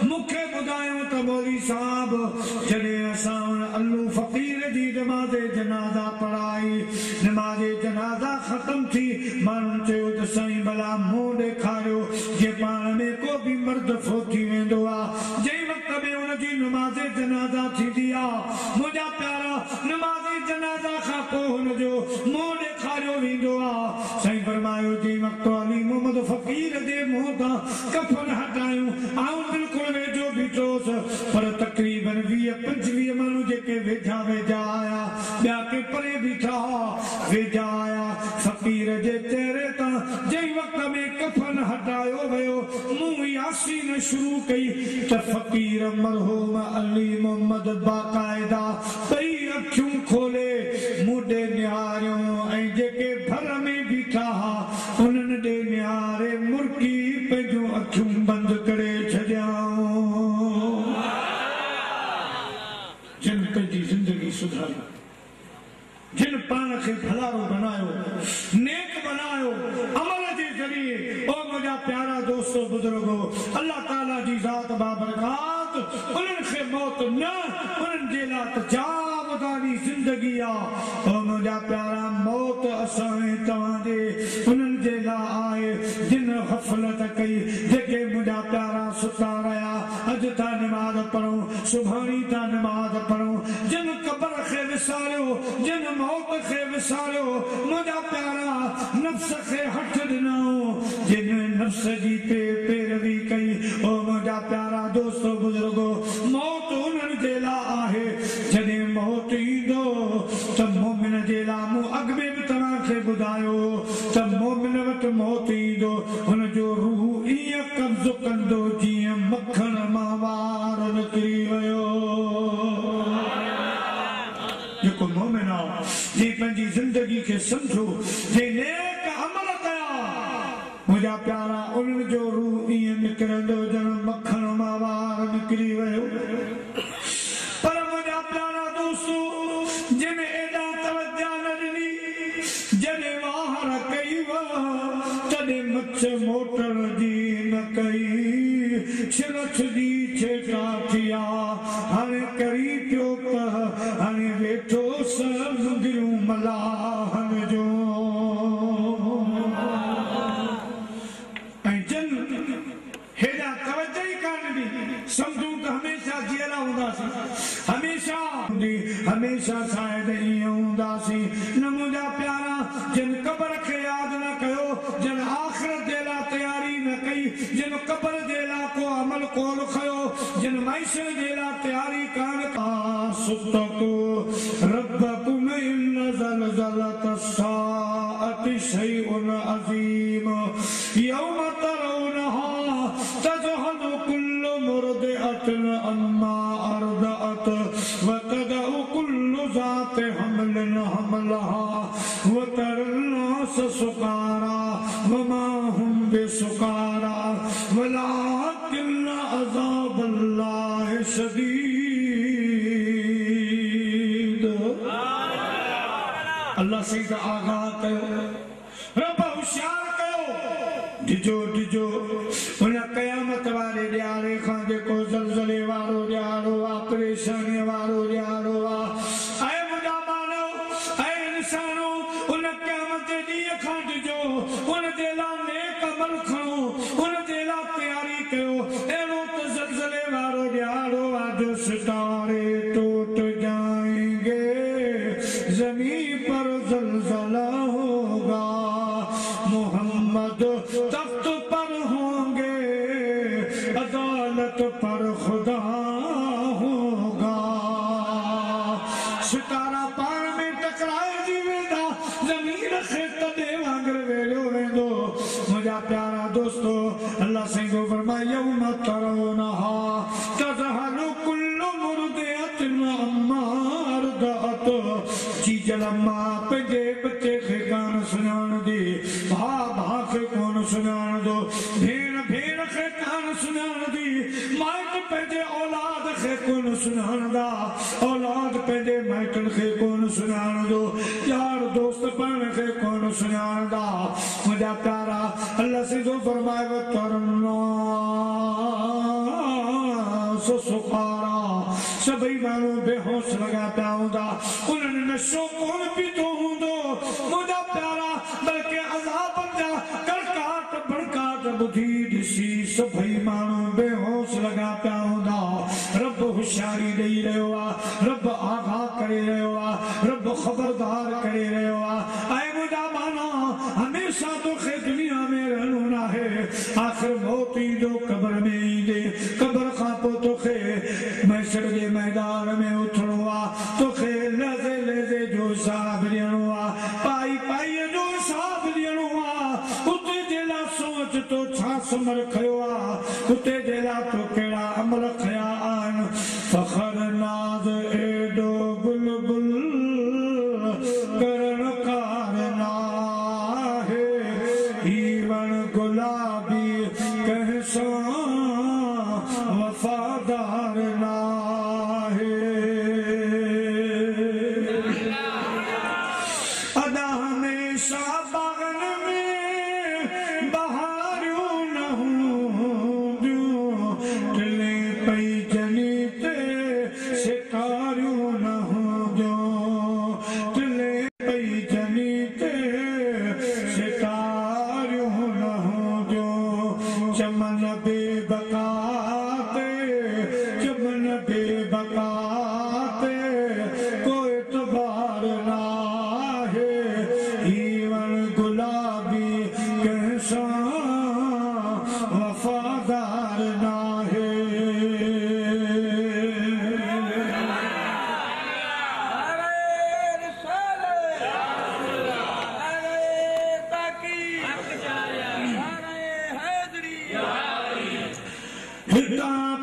मूंखे ॿुधायो त मौलवी साहब जॾहिं असां अल्लू फ़कीर जी नमाज़ जनाज़ा पढ़ाई नमाज़ जनाज़ा ख़त्म थी माण्हुनि चयो त साईं भला मुंहुं ॾेखारियो जे पाण में को बि मर्द फोती वेंदो आहे जंहिं वक़्त में हुनजी नमाज़ जनाज़ा थींदी आहे मुंहिंजा प्यारा नमाज़ जनाज़ा खां पोइ हुनजो मुंहुं ॾेखारियो वेंदो आहे साईं फरमायो जंहिं वक़्तु अली मोहम्मद फ़कीर जे मुंहं तां कफ़न हटायूं आऊं बिल्कुलु वेझो बीठोसि पर तक़रीबन 20-25 माण्हू जेके वेझा वेझा आया ॿिया के परे बीठा वेझा आया फ़कीर जे चेहरे तां जंहिं वक़्त में कफ़न हटायो वियो मुंहुं यासीन शुरू कई त फ़कीर मरहूम अली मोहम्मद बाक़ाइदा ॿई अखियूं खोले मुंडे निहारियूं ऐं जेके भर में बीठा उन्हनि ॾे निहारे मुर्की पंहिंजूं अखियूं बंदि करे जिन पान खे भलारो बनायो नेक बनायो अमल जे जरिए ओ मुझा प्यारा दोस्तों बुजुर्गो अल्लाह ताला जी ज़ात बाबरकात उन्हनि खे मौत न उन्हनि जे लाइ जावदानी जिंदगी आ ओ मुझा प्यारा मौत असां तव्हां जे उन्हनि जे लाइ आहे जिन गफ़लत कई जेके मुझा प्यारा सुता रहिया अॼु था नमाज़ पढ़ो सुभाणी था नमाज़ पढ़ो जिन कब्र खे विसारियो जिन मौत खे विसारियो मुझा प्यारा नफ्स खे हथ ॾिनो जिन नफ्स जी पैरवी कई ओ मुझा प्यारा दोस्तो बुजुर्गो मौत उन्हनि जे लाइ आहे जॾहिं मौत ईंदो त मोमिन जे लाइ मूं अॻ में बि तव्हांखे ॿुधायो त मोमिन वटि मौत ईंदो हुनजो रूह ईअं कब्ज़ कंदो जीअं मखण मां वार निकिरी वियो जेको मोमिन आहे जे पंहिंजी ज़िंदगी खे सम्झो जे नेक अमल कया मुंहिंजा प्यारा उन्हनि जो रूह ईअं निकिरंदो ॼण मखण मां वार निकिरी वियो पर मुंहिंजा प्यारा दोस्तो जिन एॾा तवजा न ॾिनी जॾहिं वाहर कई तॾहिं मछ मोटण जी न कई छिरछ जी छेटा थिया हाणे करी पियो त हाणे वेठो सभु गिरूं मलाहन जो ऐं जन हेॾा तवजा ई कान ॾिनी सम्झूं त हमेशह जीअरा हूंदासीं हमेशह शायदि ईअं हूंदासीं न मुंहिंजा प्यारा जिन क़ब्र खे यादि न कयो जिन आख़िरत जे लाइ तयारी न कई जिन क़ब्र जे लाइ को अमल कोन खयो जिन मैशर जे लाइ तयारी कान सुतको रब्बकुम इन ज़लज़लत अस्साअति शैउन अज़ीम यौम तरौनहा तज़हलु कुल्लु मुर्दिअतिन अम्मा अर्दअत वतदउ कुल्लु ज़ाति हमलिन हमलहा वतरन्नास सुकारा वमा हुम बिसुकारा वलाकिन्न अज़ाबल्लाहि शदीद अल्लाह से आगाह कयो रब होशियार कयो डिजो डिजो उन क़यामत वारे ॾियारे खां जेको ज़लज़ले वारो ॾियारो आहे परेशानी वारो ॾियारो आहे ऐं मुंहिंजा मानव ऐं इंसानो उन क़यामत जे ॾींहं खां डिजो उन जे लाइ नेक अमल खणो उन जे लाइ तयारी कयो अहिड़ो त ज़लज़ले वारो ॾियारो आहे जो सितारे टूट जाएंगे ज़मीन पर ज़लज़ला होगा मोहम्मद तख्त पर होंगे अदालत पर खुदा होगा सितारा पाण में टकराइजी वेंदा ज़मीन खे तॾहिं वांगुरु वेलियो वेंदो मुंहिंजा प्यारा दोस्तो अल्लाह सिंह फरमाए यौम तरौनहा तज़हलु कुल्लु मुर्दिअतिन अम्मा अर्दअत जी जलम्मा पंहिंजे बच्चे खे कान सुञाणंदी भाउ भाउ खे कोन सुञाणंदो भेण भेण खे कान सुञाणंदी माइट पंहिंजे औलाद खे कोन सुञाणंदा औलाद पंहिंजे माइटनि खे कोन सुञाणंदो यार दोस्त पाण खे कोन सुञाणंदा मुंहिंजा प्यारा अल्लाह सिधो फरमाए वतरन्नास सुकारा सभई माण्हू बेहोश लॻा पिया हूंदा उन्हनि नशो कोन पीतो हूंदो मुंहिंजा प्यारा बल्कि अज़ाब जा कड़काट भड़काट ॿुधी ॾिसी सभई माण्हू बेहोश लॻा पिया हूंदा रब होशियारी ॾेई रहियो आहे रब आगाह करे रहियो आहे रब ख़बरदार करे रहियो आहे ऐं मुंहिंजा माना हमेशह तोखे दुनिया में रहणो न आहे आख़िर मौत ईंदो क़ब्र में ईंदे क़ब्र खां पोइ तोखे मैशर जे मैदान में उथणो आहे तोखे लज़े लज़े जो हिसाब ॾियणो आहे पाई पाईअ जो हिसाब ॾियणो आहे उते जे लाइ सोच तो छा सुमर खयो आहे उते जे लाइ तो कहिड़ा अमल खया आहिनि फ़ख़्र नाज़ एॾो बुलबुल करण कार नाहे ही वण गुलाबी कंहिंसां वफ़ादार नाहे ना है ईवन गुलाबी कैसा वफादार ना है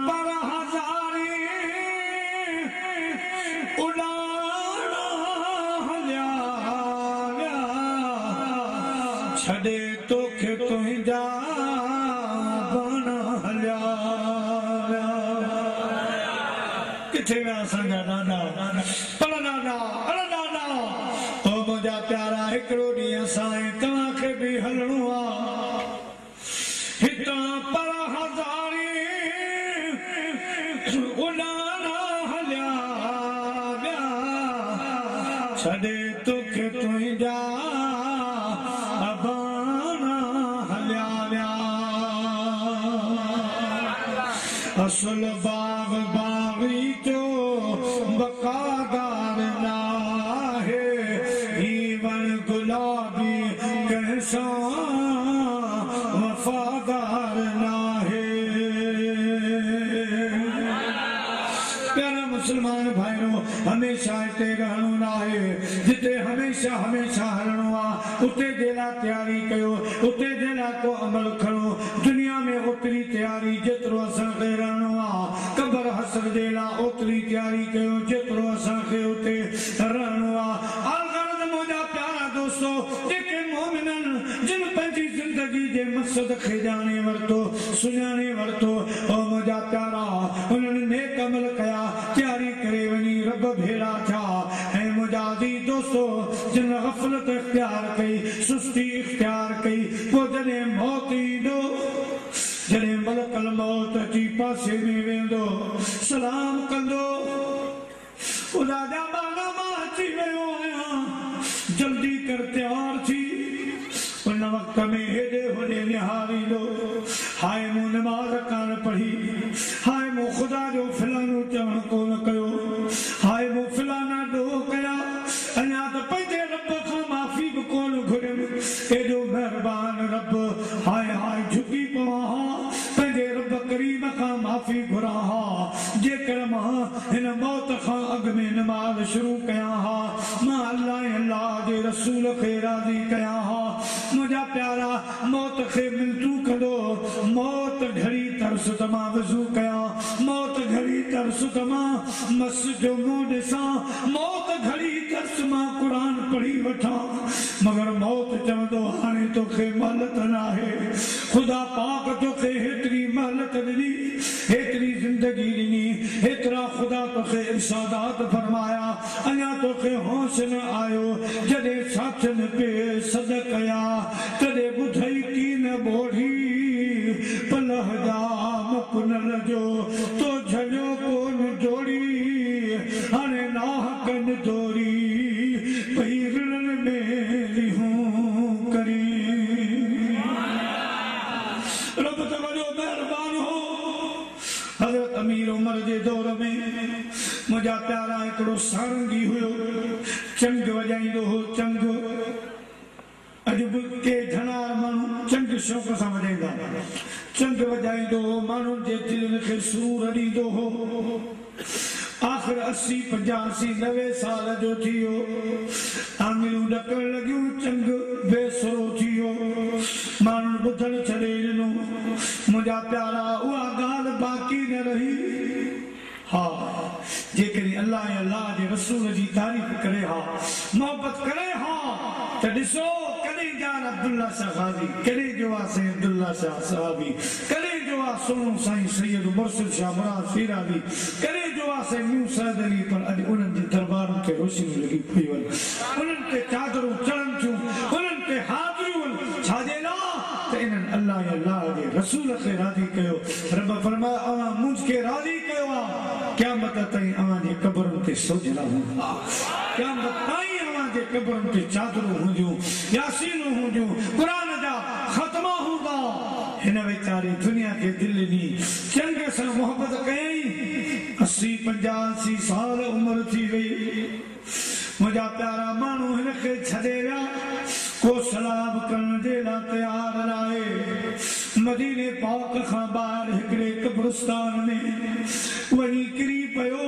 पर हजारी उड़ाना हलिया छड़े तोखे तुंहिंजा बण हलिया किथे विया असांजा नाना पर नाना अरे नाना ओ मुंहिंजा प्यारा हिकिड़ो ॾींहुं असां तव्हांखे बि हलणो आहे हितां पर हज़ारी उड़ाना हलिया छॾे तोखे तुंहिंजा अबाना हलिया विया असुल बाग बागी जो बकादार ना है ईवन गुलाबी कैसा वफादार ना है प्यारा मुसलमान भाइयों हमेशा हिते रहणो ना है जिते हमेशा हमेशा हलणो आहे उते जे लाइ तयारी कयो उते जे लाइ को अमल खणो दुनिया में ओतिरी तयारी जेतिरो असांखे रहणो आहे कबर हसर जे लाइ ओतिरी तयारी कयो जेतिरो असांखे उते रहणो आहे अलगर्द मुंहिंजा प्यारा दोस्तो जेके मोमिनन जिन पंहिंजी जिंदगी जे मक़सद खे ॼाणे वरितो सुञाणे वरितो ओ मुंहिंजा प्यारा उन्हनि नेक अमल कया तयारी करे वञी रब भेड़ा थिया ऐं मुंहिंजा अज़ीज़ दोस्तो जिन गफ़लत इख्तियार कई सुस्ती इख्तियार कई पोइ जॾहिं मौत ईंदो जॾहिं मलकल मौत अची पासे में वेंदो सलाम कंदो राजा बागा मां अची वियो आहियां जल्दी कर तयार थी उन वक्त में हेॾे होॾे निहारींदो हाय मूं नमाज़ कान पढ़ी हाय मूं ख़ुदा जो फलानो चवण कोन कयो हाय मूं फलाना ॾोह कया अञा त पंहिंजे रब खां माफ़ी बि कोन घुरियमि एॾो महिरबान रब हाय हाय झुकी पवां हा पंहिंजे रब करीम खां माफ़ी घुरां हा जेकर मां हिन मौत खां अॻु में नमाज़ शुरू कयां हा मां अल्लाह जे रसूल खे राज़ी कयां हा मुंहिंजा प्यारा मौत खे मिलतू कंदो मौत घड़ी तरस त मां वज़ू कयां मौत घड़ी तरस त मां मस जो मुंहुं ॾिसां मौत घड़ी तरस मां क़ुर पढ़ी वठां मगर मौत चवंदो हाणे तोखे महलत नाहे ख़ुदा पाक तोखे हेतिरी महलत ॾिनी हेतिरी ज़िंदगी ॾिनी हेतिरा ख़ुदा तोखे इरशादात फरमाया अञा तोखे होश न आयो जॾहिं साथियुनि पे सद कया तॾहिं ॿुधई की न ॿोढ़ी पलह जा मुकुनल जो तो झलियो कोन जोड़ी हाणे नाहकनि दोरी पई रिणनि में रिहूं करी रब त वॾो महिरबान हो हज़रत अमीर उमर जे दौर में मुंहिंजा प्यारा हिकिड़ो सारंगी हुयो चंग वॼाईंदो हो चंग अॼु बि के धनार माण्हू चंग शौक़ सां वॼाईंदा चंग वॼाईंदो हो माण्हुनि जे दिलनि खे सूर ॾींदो हो आख़िर 80, 85, 90 साल जो थी वियो आङिरियूं ॾकण लॻियूं चंग बेसुरो थी वियो माण्हू ॿुधण छॾे ॾिनो मुंहिंजा प्यारा उहा ॻाल्हि बाक़ी न रही हा जेकॾहिं अल्लाह जे रसूल जी तारीफ़ करे हा मोहबत करे हा त ॾिसो कॾहिं जान अब्दुल्ला शाह गाज़ी कॾहिं जो आहे साईं अब्दुल्ला शाह सहाबी कॾहिं जो आहे सोनो साईं सैयद मुर्शिद शाह मुराद फ़ीराबी कॾहिं जो आहे साईं मूसा अली पर अॼु उन्हनि जे दरबारनि खे रोशनी लॻी पई वञे उन्हनि ते चादरूं चढ़नि थियूं उन्हनि ते हाज़िरियूं छाजे लाइ त इन्हनि अल्लाह जे रसूल खे राज़ी कयो रब फरमायो अवां मुंझ खे राज़ी कयो आहे क़यामत ताईं अवां जे क़बरुनि ते सोजला हूंदा क़यामत ताईं अवां जे क़बरुनि ते चादरूं हूंदियूं यासीनूं हूंदियूं क़ुर जा ख़तमा हूंदा हिन वीचारे दुनिया खे दिल ॾिनी चंग सां मोहबत कयईं 80, 85 साल उमिरि थी वई मुझा प्यारा मानू हिनखे छॾे विया को सलाम करण जे लाइ तयार लाए मदीने पाक खां ॿाहिरि हिकिड़े कब्रिस्तान में वञी किरी पियो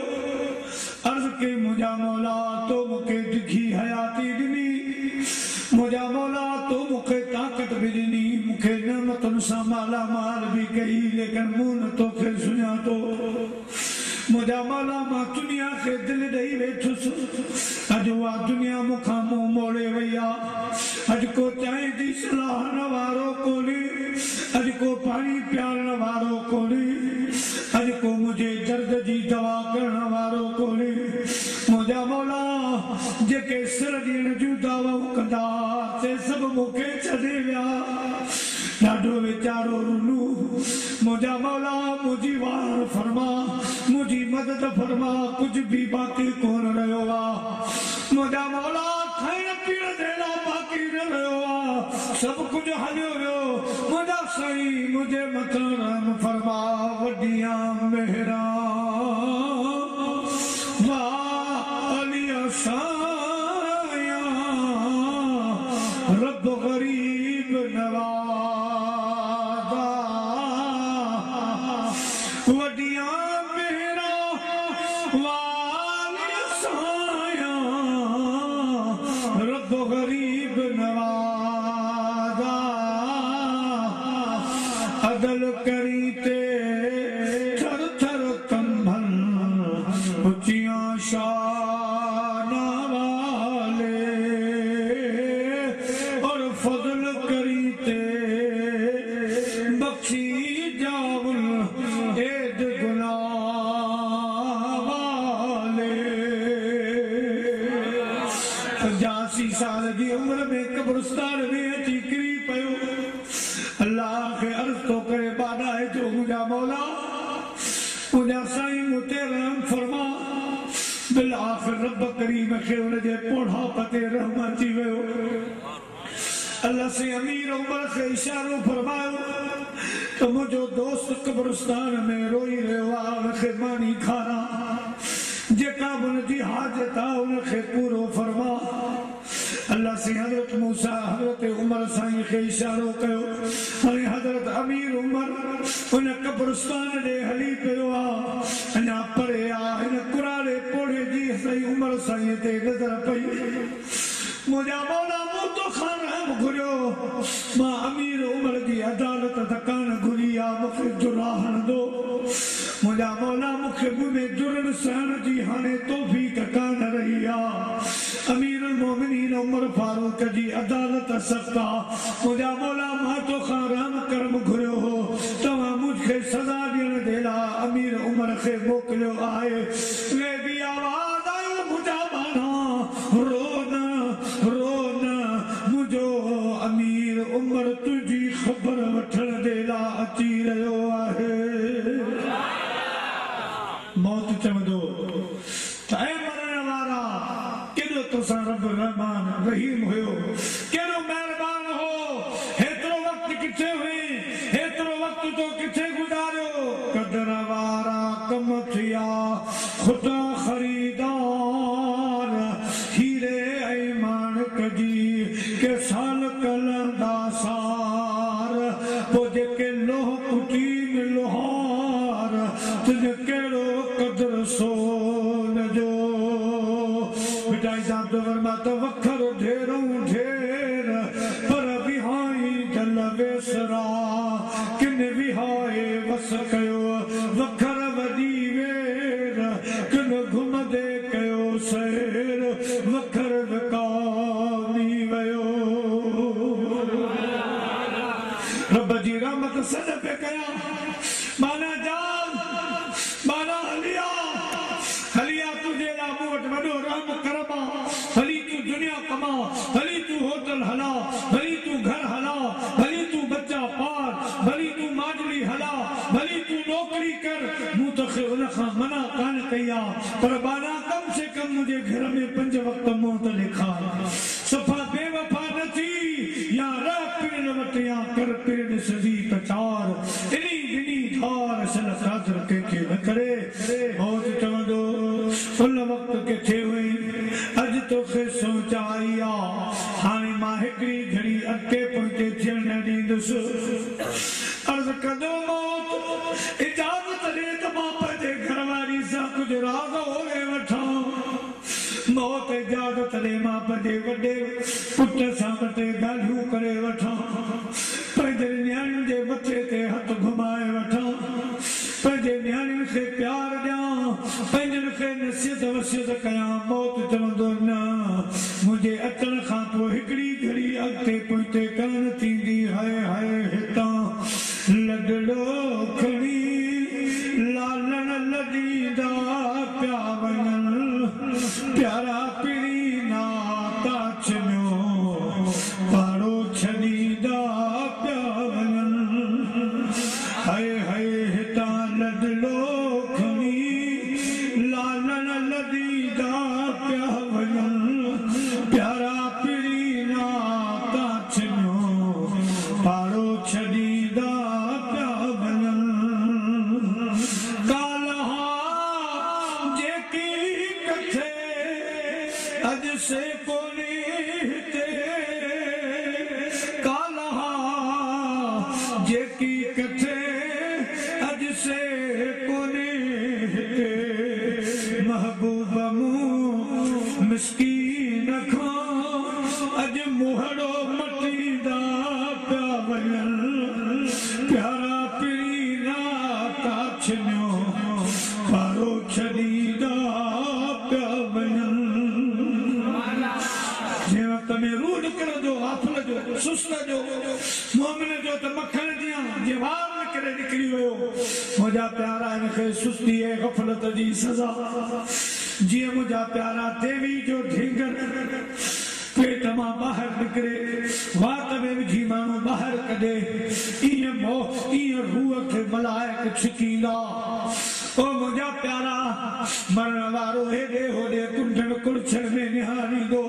अर्ज़ के मुझा मौला तो मूंखे डिघी हयाती ॾिनी मुझा मौला तो मूंखे ताक़त बि ॾिनी मूंखे नेमतुनि सां माला माल बि कई लेकिन मूं न तोखे सुञातो मुझा मौला मां दुनिया खे दिलि ॾेई वेठुसि अॼु उहा दुनिया मूंखां मुंहुं मोड़े वई आहे अॼु को चांहि जी सलाहण वारो कोन्हे अॼु को पाणी पियारण वारो कोन्हे अॼु को मुंहिंजे दर्द जी दवा करण वारो कोन्हे मुंहिंजा मौला जेके सिर ॾियण जूं दावाऊं कंदा से सभु मूंखे छॾे विया ॾाढो वीचारो रुनू मुंहिंजा मौला मुंहिंजी वार फरमा मुंहिंजी मदद फरमा कुझु बि बाक़ी कोन रहियो आहे मुंहिंजा मौला खाइण पीअण जे लाइ बाक़ी न रहियो आहे सभु कुझु हलियो वियो मुंहिंजा साईं मुंहिंजे मथां रहम फरमा वॾिया मेहरा वाह अली साया रब गरीब नवाज़ा वॾिया मेहरा वाह साया रब गरीब नवाज़ा अदल करी ते थर थर कंभन ऊंचिया शाना वाले और फजल करी ते बख्शी जावल एद गुलाम वाले 85 साल की उम्र में कब्रिस्तान में अची किरी पियो अल्लाह के अर्ज़ तो करे बादा है जो मुझा मौला मुझा साईं मुते रहम फरमा बिल आखिर रब करीम खे उनजे पोढ़ापते रहम अची वियो अल्लाह से अमीर उमर खे इशारो फरमायो तो मुझो दोस्त कब्रिस्तान में रोई रहियो आहे उनखे मानी खाना जेका बि उनजी हाजत आहे उनखे पूरो फरमा अल्लाह से हजरत मूसा हजरत उमर साईं खे इशारो कयो हाणे हजरत अमीर उमर उन कब्रिस्तान ॾे हली पियो आहे अञा परे आहे हिन कुरारे पोड़े जी साईं उमर साईं ते नज़र पई मुंहिंजा मौला मूं तोखां रहम घुरियो मां अमीर उमर जी अदालत त कान घुरी आहे मूंखे जुरा हणंदो मुंहिंजा मौला मूंखे मुंहिंजे जुर्म सहण जी हाणे तौफ़ीक़ कान रही आहे अमीर मोमिनीन उमर फारूक जी अदालत सख़्त आहे मुंहिंजा मौला मां तोखां रहम करम घुरियो हो तव्हां मूंखे सज़ा ॾियण जे लाइ अमीर उमर खे मोकिलियो आहे वे बि आवाज़ आयो मुंहिंजा बाना रो न मुंहिंजो अमीर उमर तुंहिंजी ख़बर वठण जे लाइ अची रहियो आहे मौत चवंदो त ऐ मरण वारा केॾो तोसां रब रहमान रहीम हुयो केॾो महिरबान हो हेतिरो वक़्तु किथे हुई हेतिरो वक़्तु तो किथे गुज़ारियो कदर वारा कम थिया ख़ुदा ख़रीदार हीरे ऐं माणक जी के साल कलंदा सार पोइ जेके लोह कुटी में लोहार तुंहिंजो कहिड़ो कदर सोन जो मिठाई साहब मां त वखर ढेरों ढेर पर विहाई दल वेसरा किन विहाए वस कयो वखर वॾी वेर किन घुमंदे कयो सैर वखर विकामी वियो रब जी रहमत सॾ पे कया माना जान माना हलिया हलिया तुझे लाइ मूं वटि वॾो रहम करम आहे भली तूं दुनिया कमा भली तूं होटल हला भली तूं घर हला भली तूं बच्चा पाल भली तूं माजली हला भली तूं नौकरी कर मूं तोखे उन खां मना कान कई आहे पर बाना कम से कम मुंहिंजे घर में 5 वक़्त मौत ॾेखार सफ़ा बेवफा न थी या रह पिण वटि या कर पिण सजी पचार इनी ॾिनी धार सन कादर कंहिंखे न करे मौत चवंदो उन वक़्तु किथे हुई अॼु तो आई आ हाणे मां हिकिड़ी घड़ी अॻिते पहुचे थियण न ॾींदुसि अर्ज़ कंदो मौत इजाज़त ॾे त मां पंहिंजे घरवारी सां कुझु राज़ ओले वठां मौत इजाज़त ॾे मां पंहिंजे वॾे पुट सां ॿ टे ॻाल्हियूं करे वठां पंहिंजे नियाणियुनि जे मथे ते हथ घुमाए वठां पंहिंजे नियाणियुनि खे प्यार ॾियां पंहिंजनि खे नसीहत वसीहत कयां मौत चवंदो न मुंहिंजे अचण खां पोइ हिकिड़ी घड़ी अॻिते पुठिते कान थींदी हाय हाय हितां लॾड़ो खणी लालण लॾींदा पिया वञनि प्यारा पीड़ी नाता छॾियो पाड़ो छॾींदा पिया वञनि हाय हाय हितां लॾड़ो खणी लालण लॾींदा पिया वञनि प्यारा पीड़ी नाता छॾियो पाड़ो छॾींदा पिया वञनि कालहा जेकी कथे अॼु से कोन्हे हिते कालहा जेकी कथे अॼु से कोन्हे हिते महबूब मूं मिस्कीन खां अॼु मुहड़ो मटींदा पिया वञनि प्यारा पीड़ी नाता छॾियो पाड़ो छॾींदा पिया वञनि जंहिं वक़्त में रूह निकिरंदो गाफ़िल जो सुस्त जो मोमिन जो त मखण ॾियां जे वार निकिरे निकिरी वियो मुंहिंजा प्यारा हिनखे सुस्ती ऐं गफ़लत जी सज़ा जीअं मुंहिंजा प्यारा देवी जो ढींगर पेट मां ॿाहिरि निकिरे वात में विझी माण्हू ॿाहिरि कढे ईअं रूह खे मलाइक छिकींदा ओ मुंहिंजा प्यारा मरण वारो हेॾे होॾे कुंडण कुड़छण में निहारींदो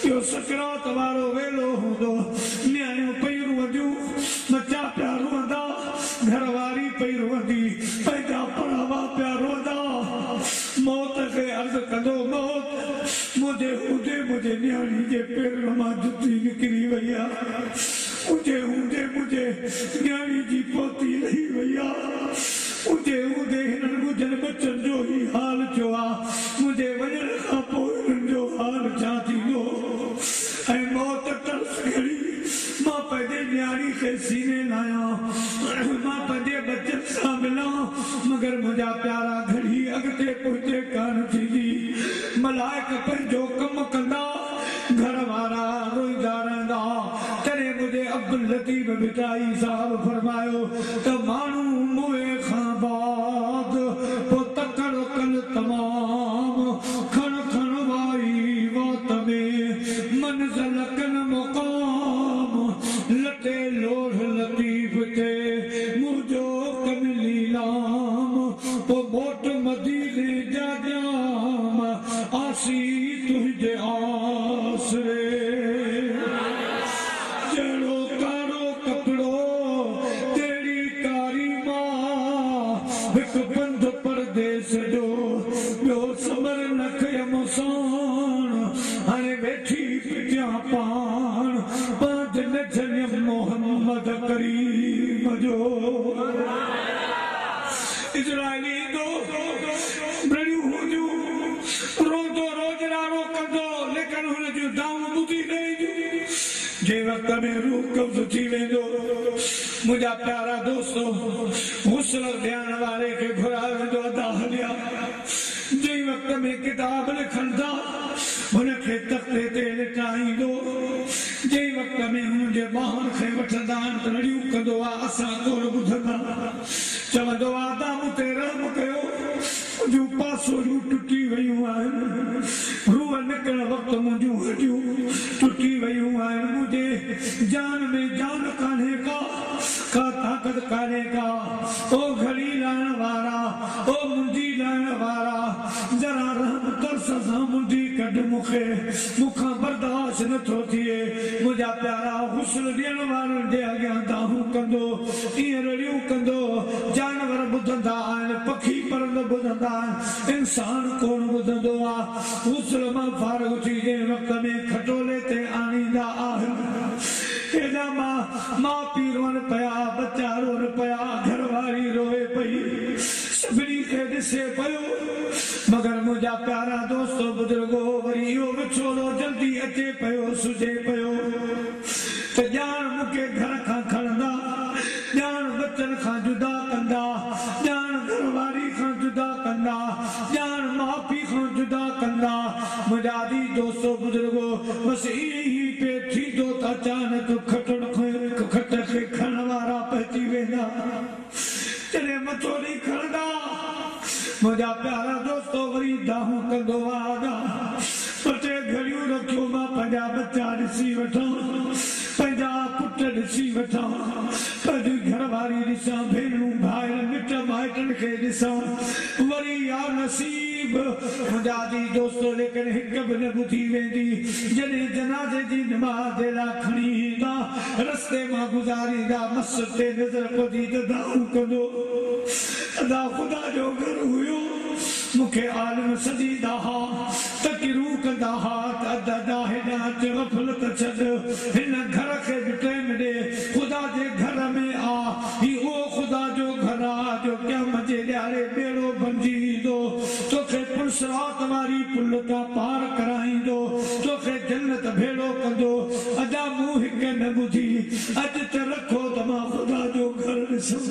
इहो सकरात वारो वेलो हूंदो नियाणियूं पई रुअंदियूं बच्चा पिया रुअंदा घरवारी पई रुअंदी पंहिंजा पड़ावा पिया रुअंदा मौत खे अर्ज़ कंदो मौत मुंहिंजे हूंदे मुंहिंजे नियाणी जे पेरनि मां जुती निकिरी वई आहे मुंहिंजे हूंदे मुंहिंजे नियाणी जी पोती रही वई आहे मुंहिंजे हूंदे हिननि मुंहिंजनि बचनि जो ई हाल थियो आहे मुंहिंजे वञण खां पोइ हिननि जो हाल छा थींदो ऐं मौत तरस खणी मां पंहिंजे नियाणी खे सीने लाहियां मां पंहिंजे बचनि सां मिलां मगर मुंहिंजा प्यारा घड़ी अॻिते पुठिते कान थींदी मलाइक पंहिंजो कमु कंदा घर वारा रोईंदा रहंदा तॾहिं मुंहिंजे अब्दुल लतीफ़ बिटाई साहब फरमायो त माण्हू मुए खां बाद पोइ तकड़ कल तमाम खण खण वाई वात में मंज़िल कन मुक़ाम लटे लोढ़ लतीफ़ ते मुंहिंजो कमली नाम पोइ मोट मदीने जा ॼाम आसी तुंहिंजे आसरे जहिड़ो कारो कपिड़ो तहिड़ी कारी मां हिकु बंद परदेस जो ॿियो समर न कयमि साण हाणे वेठी पिटिया पाण बांध न झलियमि मोहम्मद करीम जो इज़राइली ईंदो बड़ियूं हूंदियूं रोंदो रोजरारो कंदो लेकिन हुन जूं दाऊं ॿुधी न ईंदियूं जे वक़्त में रूह कब्ज़ थी वेंदो मुंहिंजा प्यारा दोस्तो गुस्ल ॾियण वारे खे घुराए वेंदो अदा हलिया जंहिं वक़्त में किताब लिखनि था हुनखे तख़्ते ते लिटाईंदो जंहिं वक़्त में हुनजे ॿारनि खे वठंदा आहिनि त लड़ियूं कंदो आहे असां कोन ॿुधंदा चवंदो आहे दाम ते रहम कयो जूं पासोड़ियूं टुटी वयूं आहिनि रूह निकिरण वक़्तु मुंहिंजूं हॾियूं टुटी वयूं आहिनि मुंहिंजे जान में जान कान्हे का ताक़त कान्हे का ओ घड़ी लाइण वारा ओ मुंडी लाइण वारा जरा रहम तरस सां मुंडी कढ मूंखे मूंखां बर्दाश्त बर्दाश्त न थो थिए मुंहिंजा प्यारा हुस्न ॾियण वारनि जे अॻियां दाहूं कंदो ईअं रड़ियूं कंदो जानवर ॿुधंदा आहिनि पखी परंद ॿुधंदा आहिनि इंसान कोन ॿुधंदो आहे हुस्न मां फारग थी जंहिं वक़्त में खटोले ते आणींदा आहिनि हेॾा मां पीउ रोअनि पिया बच्चा रोअनि पिया घरवारी रोए पई सभिनी खे ॾिसे पियो मगर मुंहिंजा प्यारा दोस्तो बुजुर्गो वरी इहो विछोड़ो जल्दी अचे पियो सुझे पियो त ॼाण मूंखे घर खां खणंदा ॼाण बचनि खां जुदा कंदा ॼाण घरवारी खां जुदा कंदा ॼाण माउ पीउ खां जुदा कंदा मुंहिंजा दी दोस्तो बुजुर्गो बसि ईअं ई पे थींदो त अचानक खट खे खणण वारा पहुची वेंदा जॾहिं मथो ॾेई खणंदा मुंहिंजा प्यारा दोस्तो वरी दाहूं कंदो आहे ॿ टे घड़ियूं रखियो मां पंहिंजा बच्चा ॾिसी वठां पंहिंजा पुट ॾिसी वठां पंहिंजी घरवारी ॾिसां भेनरूं भाइर मिट माइटनि खे ॾिसां वरी या नसीब मुंहिंजा दी दोस्तो लेकिन हिकु बि न ॿुधी वेंदी जॾहिं जनाज़े जी नमाज़ लाइ खणी ईंदा रस्ते मां गुज़ारींदा मस ते नज़र पवंदी त दाहूं कंदो अदा ख़ुदा जो घर हुयो मूंखे आलिम सजींदा हा तकिरूं कंदा हा त अदा हेॾा गफ़लत छॾ हिन घर खे बि टाइम ॾे ख़ुदा जे घर में आ ही उहो ख़ुदा जो घर आहे जो क़यामत जे ॾियारे ॿेड़ो बणिजी ईंदो तोखे पुलसरात वारी पुल तां पार कराईंदो तोखे जन्नत भेड़ो कंदो अदा मूं हिकु न ॿुधी अॼु त रखो त मां ख़ुदा जो घर ॾिसां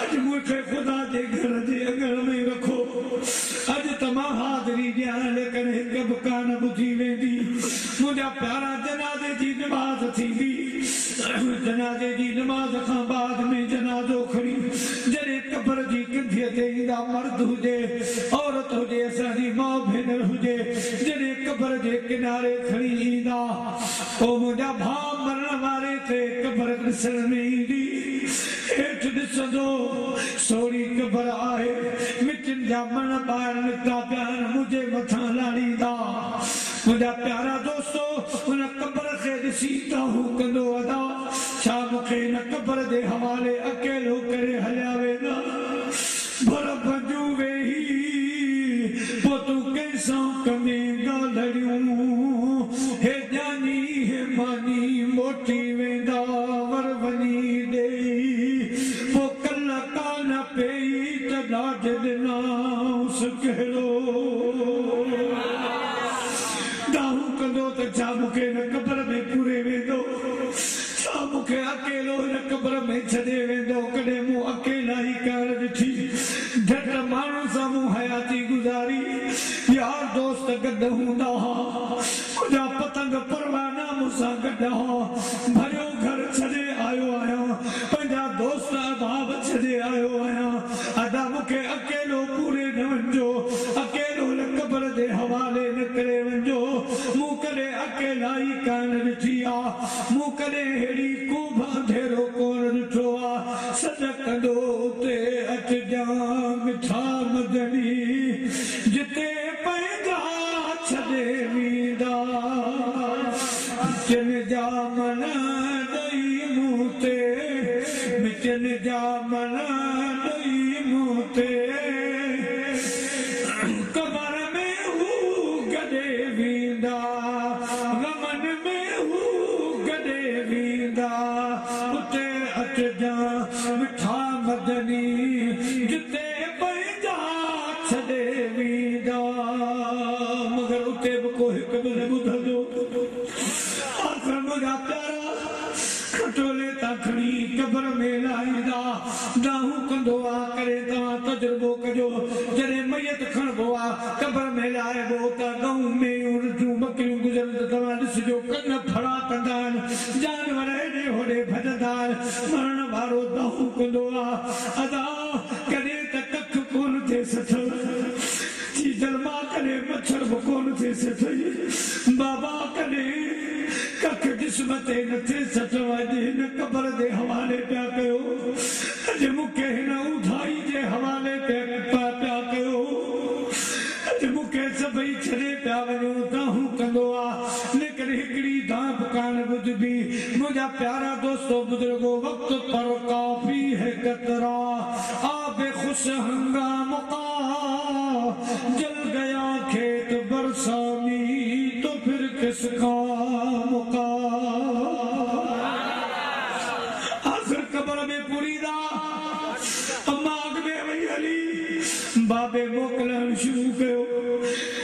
अॼु मूंखे ख़ुदा जे घर जे अङण में रखो अॼु त मां हाज़िरी ॾियां लेकिन हिकु बि कान ॿुधी वेंदी मुंहिंजा प्यारा जनाज़े जी नमाज़ थींदी जनाज़े जी नमाज़ खां बाद में जनाज़ो खणी जॾहिं क़ब्र जी कंधीअ ते ईंदा मर्द हुजे औरत हुजे असांजी माउ भेनर हुजे जॾहिं क़ब्र जे किनारे खणी ईंदा पोइ मुंहिंजा भाउ मरण वारे खे क़ब्र ॾिसण में ईंदी हेठि ॾिसंदो सोड़ी क़ब्र आहे मिटियुनि जा मण ॿाहिरि निकिता पिया आहिनि मुंहिंजे मथां लाड़ींदा मुंहिंजा प्यारा दोस्तो हुन क़ब्र खे ॾिसी दाहूं कंदो अदा छा मूंखे हिन क़ब्र जे हवाले अकेलो करे हलिया वेंदा भर भॼूं वेही पोइ तूं कंहिंसां कंदें ॻाल्हियूं हे ॼानी हे मानी मोटी वेंदा वर वञी ॾेई पोइ कल कान पई त ॾाढ ॾिनांसि कहिड़ो दाहूं कंदो त छा मूंखे हिन क़ब्र में पूरे वेंदो छा मूंखे अकेलो हिन क़ब्र में छॾे वेंदो कॾहिं मूं अकेला ई कार ॾिठी झट माण्हुनि सां मूं हयाती गुज़ारी यार दोस्त गॾु हूंदा हुआ मुंहिंजा पतंग परवाना मूंसां गॾु हुआ भरियो घर छॾे आयो आहियां पंहिंजा दोस्त अहबाब छॾे आयो आहियां अदा मूंखे अकेलो पूरे न वञिजो अकेलो हिन क़ब्र जे हवाले न करे वञिजो मूं कॾहिं अकेला ई कान ॾिठी आहे मूं कॾहिं अहिड़ी को अंधेरो कोन ॾिठो आहे सॾ कंदो उते अचिजां मिठा मदनी जिते पंहिंजा छॾे वेंदा मिटियुनि जा मन ॾेई मूं ते मिटियुनि जा मन ॾेई मूं ते क़ब्र में हू गॾे वेंदा गमन में हू गॾे वेंदा उते अचिजां मिठा मदनी जिते पंहिंजा छॾे वेंदा मगर उते बि को हिकु बि न ॿुधंदो आख़िर मुंहिंजा प्यारा खटोले तां खणी क़ब्र में लाहींदा दाहूं कंदो आहे करे तव्हां तजुर्बो कजो जॾहिं मैयत खणबो आहे क़ब्र में लाहिबो त गांव में उर्जूं बकरियूं गुज़रनि त तव्हां ॾिसिजो कन फड़ा कंदा आहिनि जानवर हेॾे होॾे भॼंदा आहिनि मरण वारो दाहूं कंदो आहे अदा कॾहिं त कख कोन थिए सठल चीजल मां कॾहिं मच्छर बि कोन थिए सठई बाबा कॾहिं कख जिस्म ते न थिए सठो अॼु हिन क़ब्र जे हवाले पिया कयो अॼु मूंखे हिन उधाई जे हवाले पिया कयो अॼु मूंखे सभई छॾे पिया वञो दाहूं कंदो आहे लेकिन हिकड़ी धाप कान बुझबी मुझा प्यारा दोस्तों बुजुर्गो वक्त पर काफी है कतरा आबे खुश हंगाम का जल गया खेत बरसामी तो फिर किसका मुका आखिर कब्र में पूरी दा अम्माग में वही अली बाबे मोकलन शुरू कयो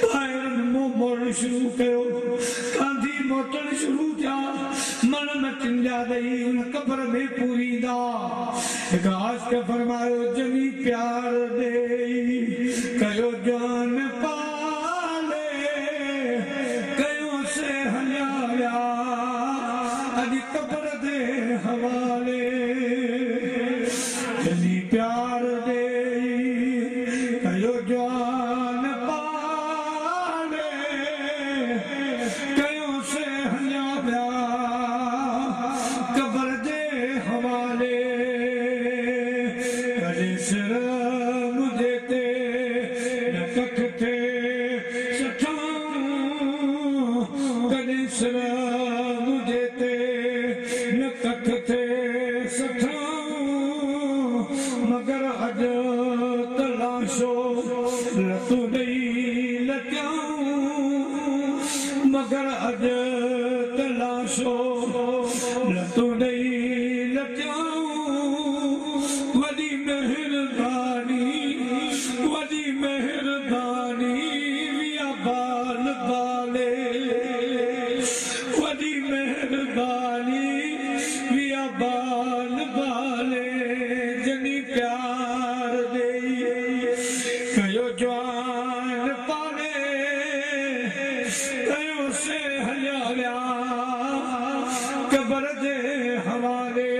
बाहर मुंह मोड़न शुरू कयो कांधी मोटन शुरू थिया मन में चिंजा दई उन कब्र में पूरी दा एक आज के फरमायो जनी प्यार दे कयो जान पाले कयो से हलिया अज कब्र दे हवाले जनी प्यार दे कयो जान पाले कयो से हलिया कब्र दे हवाले कड़े सिर मुझे ते न कख थे सठाऊं कड़े सिर मुझे ते न कख थे सठाऊं मगर अज तलाशो लतू नहीं लचाऊं मगर अज तलाशो लतू नहीं लचाऊं वडी मेहरबानी विया बाल बाले वडी मेहरबानी विया बाल बाले जनी प्यार दे कयो जवान पाले कयो से हलिया कब्र दे हवाले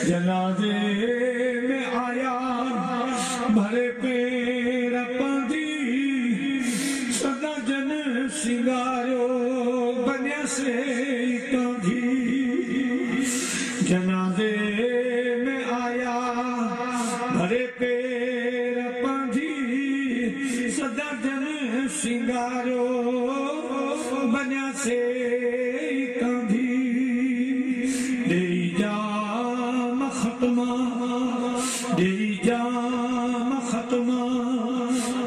जनाजे में आया भरे पेर पंधी सदा जन सिंगारो बनिया से कंधी जनाजे में आया भरे पेर पंधी सदा जन सिंगारो बनिया से कंधी दे जाम खत्मा दे जाम खत्मा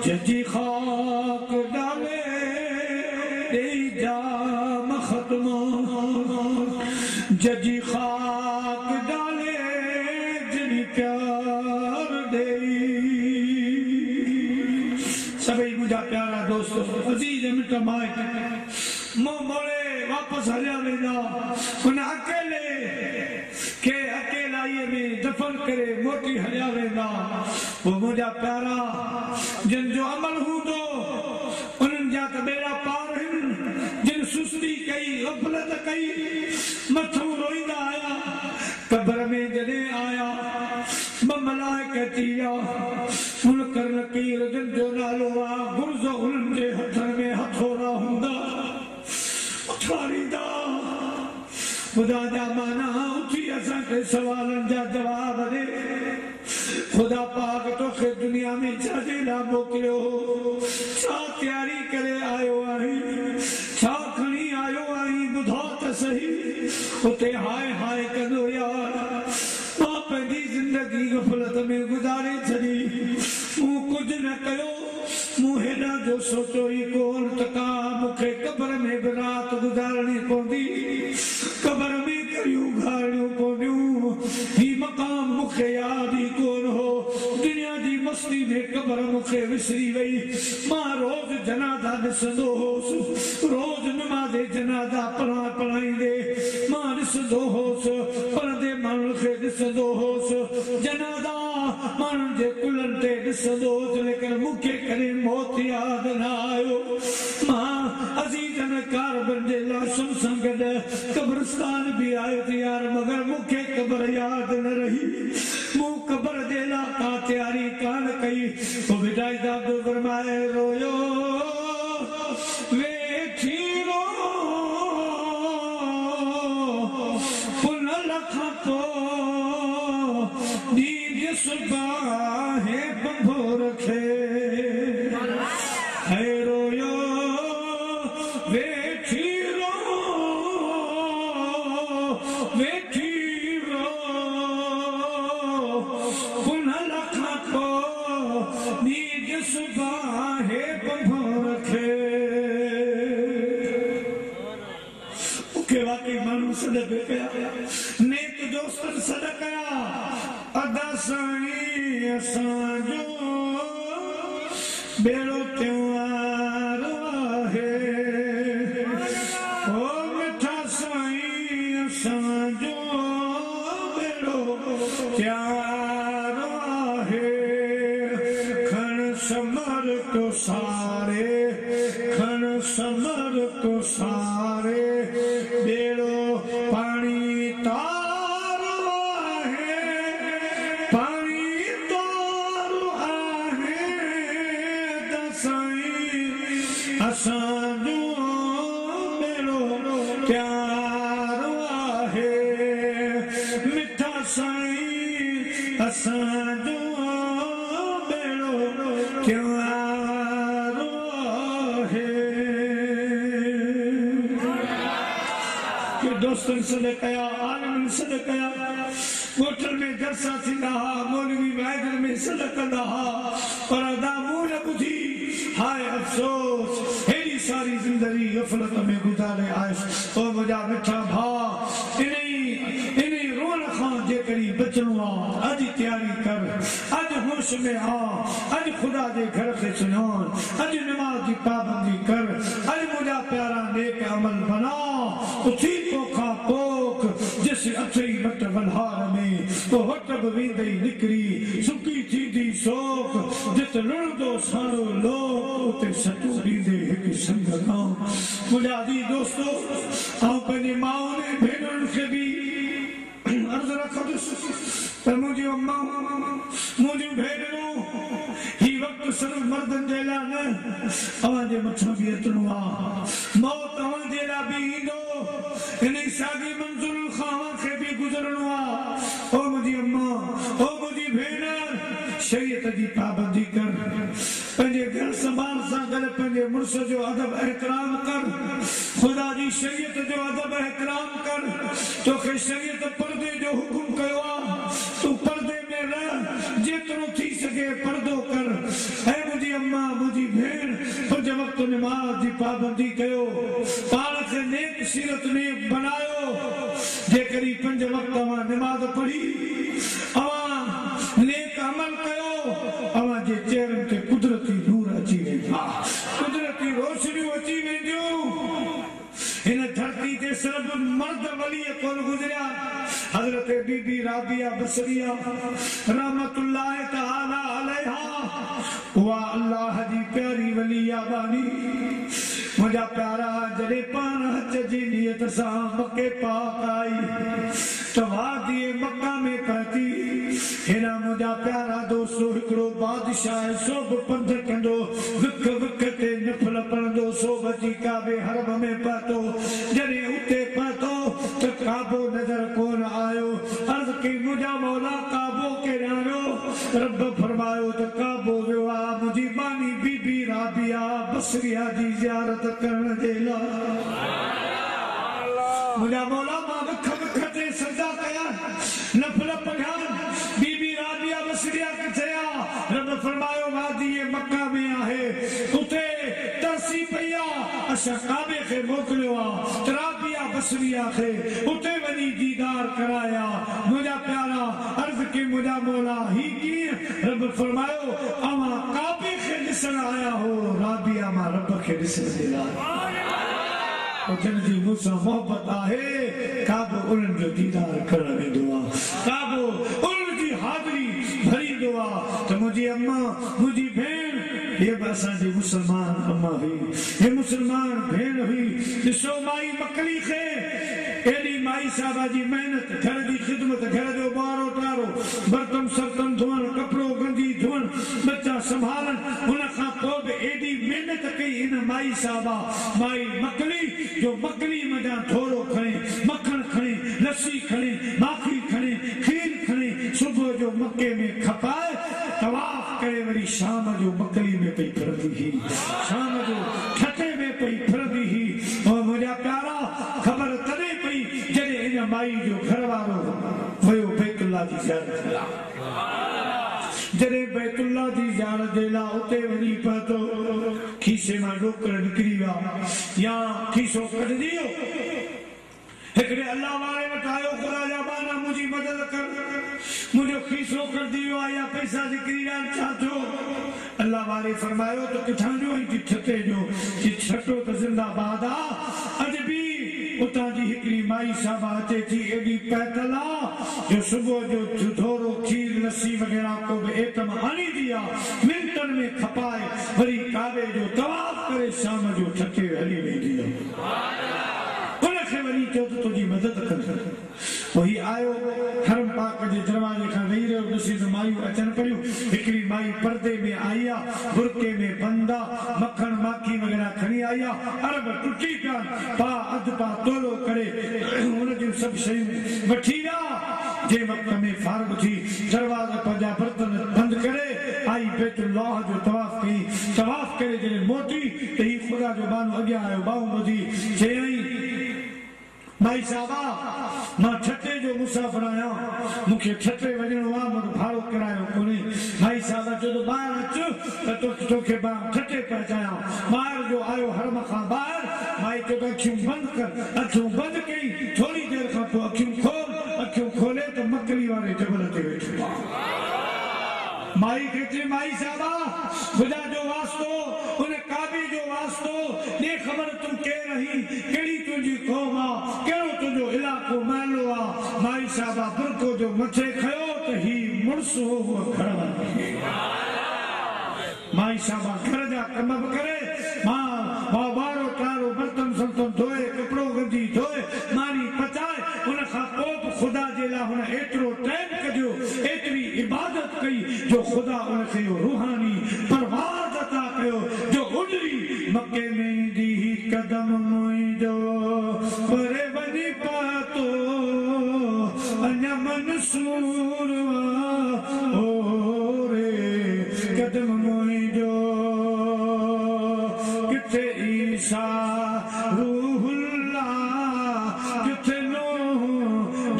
जजी खाक डाले दे जाम खत्मा जजी खाक डाले जनी प्यार दे सभी मुझा प्यारा दोस्तों अजीज मिट माए मुंह मोड़े वापस हलिया वेंदा उन अकेले के अकेलाई में दफन करे मोटी हलिया वेंदा वो मुझा प्यारा जिन जो अमल हूंदो उन्हनि जा त बेड़ा पार आहिनि जिन सुस्ती कई गफ़लत कई मथो रोईंदा आया कब्र में जॾहिं आया ॿ मलाइका या मुनकर नकीर जिन जो नालो आहे गुर्ज़ उन्हनि जे हथनि में हथोड़ा हूंदा उथारींदा खुदा जा माना उठी असांखे सवालनि जा जवाब ॾे खुदा पाक तोखे दुनिया में छाजे लाइ मोकिलियो छा तयारी करे आयो आहीं छा खणी आयो आहीं ॿुधो त सही उते हाय हाय कंदो यार मां पंहिंजी ज़िंदगी गफ़लत में गुज़ारे छॾी मूं कुझु न कयो मूं हेॾा जो सोचो ई कोन त का मूंखे कब्र में बि राति गुज़ारणी पवंदी कब्र में करियूं घारणियूं पवंदियूं ही मक़ाम मूंखे यादि ई कोन हो दुनिया जी मस्ती में कब्र मूंखे विसरी वई मां रोज़ जनाज़ा ॾिसंदो होसि रोज़ नमाज़े जनाज़ा पढ़ाईंदे मां ॾिसंदो होसि पढ़ंदे माण्हुनि खे ॾिसंदो होसि जनाज़ा माण्हुनि जे कुलनि ते ॾिसंदो होसि लेकिन मूंखे कॾहिं मौत यादि न आयो मां अज़ीज़नि कारबनि जे लाशुनि सां गॾु कब्रिस्तान बि आयो त यार मगर मूंखे क़ब्र यादि न रही मूं क़ब्र जे लाइ का तयारी कान कई पोइ बिदाई साहब फरमाए रोयो वेठी रो पुन लखां पोइ नींद सुबाहे बंभो रखे है रोयो वेठी रो वेठी रो पुनः लखा को नीज सुबाहे बंधो रखे के वाकई मानू सदके कया नेक दोस्तन सदकया अदा साईं असां जो बेड़ो त्योहार आहे ओ मिठा साईं असां जो बेड़ो त्योहार आहे खण समर को सारे खण समर को सारे बेड़ो पानी तार आहे पानी तार आहे दसाई असां जो बेड़ो प्यार आहे मिठा साईं असां जो बेड़ो प्यार आहे दोस्तन सदकया आलमन सदकया होटल में जलसा थींदा हा मौलवी महफिल में सदकंदा हा पर अदा मूं न ॿुधी हाय अफ़सोस हेॾी सारी ज़िंदगी गफ़लत में गुज़ारे आयुसि ओ मुंहिंजा मिठा भाउ इन्ही रोअण खां जेकॾहिं बचणो आहे अॼु तयारी कर अॼु होश में आ अॼु ख़ुदा जे घर खे सुञाण अॼु नमाज़ जी पाबंदी कर अॼु मुंहिंजा प्यारा नेक अमल बना उथी पोखा पोख जिस अथई मट वलहार में तो हट बि वेंदई निकिरी सुकी थींदी सोख जित लुणंदो सारो लोक उते सटू ॾींदे हिकु संग गांव मुंहिंजा दी दोस्तो आउं पंहिंजे माउनि भेनरुनि खे बि अर्ज़ु रखंदुसि त मुंहिंजी अम्मा मुंहिंजियूं भेनरूं ही वक़्तु सिर्फ़ मर्दनि जे लाइ न अव्हांजे मथां बि अचिणो आहे मौत अव्हांजे लाइ बि ईंदो इन साॻी मंज़िलुनि खां अव्हांखे बि गुज़रणो आहे ओ मुंहिंजी अम्मा ओ मुंहिंजी भेनर शरीयत जी पाबंदी कर पंहिंजे घर संभाल सां गॾु पंहिंजे मुड़ुस जो अदब एहतराम कर ख़ुदा जी शरीयत जो अदब एहतराम कर तोखे शरीयत पर्दे जो हुकुम कयो आहे तूं पर्दे में रह जेतिरो थी सघे पर्दो कर ऐं मुंहिंजी अम्मा मुंहिंजी भेण पंज वक़्त नमाज़ जी पाबंदी कयो पाण खे नेक सीरत में बनायो जेकॾहिं पंज वक़्त अवां नमाज़ पढ़ी अवां नेक अमल कयो अवां जे चेहरनि ते कुदरती नूर अची वेंदा कुदरती रोशनियूं अची वेंदियूं हिन धरती ते सिर्फ़ मर्द वली कोन गुज़रिया हज़रत बीबी राबिया बसरिया रहमतुल्लाह तआला अलैहा उहा अल्लाह जी प्यारी वलिया बानी मुंहिंजा प्यारा जॾहिं पाण हज जी नियत सां मके पाक आई त वादी मक्का में पहुती हेॾा मुंहिंजा प्यारा दोस्तो हिकिड़ो बादशाह सोभ पंध कंदो विक विक ते नफ़ल पढ़ंदो सोभ जी काबे हरम में पहुतो जॾहिं उते पहुतो त काबो नज़र कोन आयो अर्ज़ कई मुंहिंजा मौला काबो केॾां वियो रब फरमायो त काबो वियो आहे मुंहिंजी बानी बीबी राबिया बसरिया जी ज़ियारत करण जे लाइ मुंहिंजा मौला मां विख विख ते सजा कया नफ़ल पढ़िया बीबी राबिया बसरिया किथे आहे रब फरमायो वादी मक्का में आहे उते तरसी पई आहे असां काबे खे मोकिलियो आहे राबिया बसरिया खे उते वञी दीदार कराया मुंहिंजा प्यारा अर्ज़ के मुंहिंजा मौला ही कीअं रब फरमायो अवां काबे खे ॾिसण आया हो राबिया मां रब खे ॾिसण जे लाइ जिनजी मूंसां मोहबत आहे काबो उन्हनि जो दीदार करण वेंदो आहे काबो उन्हनि जी हाज़िरी भरींदो आहे त मुंहिंजी अम्मा मुंहिंजी भेण ये बि असांजी मुसलमान अम्मा हुई ये मुसलमान भेण हुई ॾिसो माई मकड़ी खे एॾी माई साहबा जी मेहनत घर जी ख़िदमत घर जो ॿारो टारो बर्तन सर्तन धोअण कपिड़ो गंदी धोअण बच्चा संभालनि हुन खां पोइ बि एॾी मेहनत कई हिन माई साहबा माई मकड़ी जो मकड़ी मथां थोरो खणे मखण खणे लस्सी खणे माखी खणे खीर खणे सुबुह जो मके में खपाए तवाफ करे वरी शाम जो मकड़ी में पई फिरंदी हुई शाम जो ठटे में पई फिरंदी बिही और मुझा प्यारा खबर तने पई जने इन माई जो घर वारो वयो बैतुल्लाह जी ज़ियारत जने बैतुल्लाह जी ज़ियारत देला उते वनी पतो खीसे मां रोकड़ निकरी वा या खीसो कढ दियो एकड़े अल्लाह वाले बतायो खुदा जा बाना मुझी मदद कर मुझे खीसो कर दियो आया पैसा जिक्री रान चाचो अल्लाह वाले फरमायो तो किथा जो ही छते जो कि छटो तो जिंदाबाद आ अज भी उता जी हिकड़ी माई साहब अचे थी एडी पैतला जो सुबह जो थोरो खीर लस्सी वगैरह को भी एतम आनी दिया मिनटन में खपाए वरी काबे जो तवाफ करे शाम जो छटे हली नहीं दिया वरी चो तो तुझी मदद कर वही आयो हरम पाक जे दरवाजे खां वेही रहियो ॾिसी त मायूं अचनि पियूं हिकिड़ी माई पर्दे में आया बुरके में बंदा मक्खन माखी वग़ैरह खणी आया अरब टुटी पिया पा अधु पा तोलो करे हुन जूं सभु शयूं वठी विया जे वक़्त में फारग थी दरवाजा पंहिंजा बर्तन बंदि करे आई बैतुल्लाह जो तवाफ़ कई तवाफ़ करे जॾहिं मोटी त ही ख़ुदा जो बानो अॻियां आयो बाहूं ॿुधी चयईं भाई साहबा मां छटे जो मुसाफ़िर आया मुखे छटे वजणो आ मुझे भाड़ो किरायो कोने भाई साहबा जो बाहर अच तो तोखे बा छटे पहुंचाया बाहर जो आयो हरम खां बाहर भाई तो अखियूं बंद कई थोड़ी देर खां पोइ अखियूं खोले तो मकरी वाले जबल ते वेठो माई कहती माई साहबा खुदा जो वास्तो उन काबे जो वास्तो ने खबर तू के रही केड़ी तुझी कौम आ केड़ो तुझो इलाको मालो आ माई साहबा बुरको जो मथे खयो तो ही मुड़सो हो घर वञे माई साहबा घर जा कम करे मां बारो टारो बर्तन संतन धोए कपड़ो गंजी धोए मारी पचाए उन खां पोइ खुदा जे ला हुन एतिरो टाइम कढियो एतिरी इबादत कई जो खुदा उनखे रूहानी परवाज़ अता कयो जो उजरी मक्के में दी कदम मुंहिंजो परे वञी पातो अञा मंसूर ओ रे कदम मुंहिंजो किथे ईसा रूहुल्लाह किथे नूह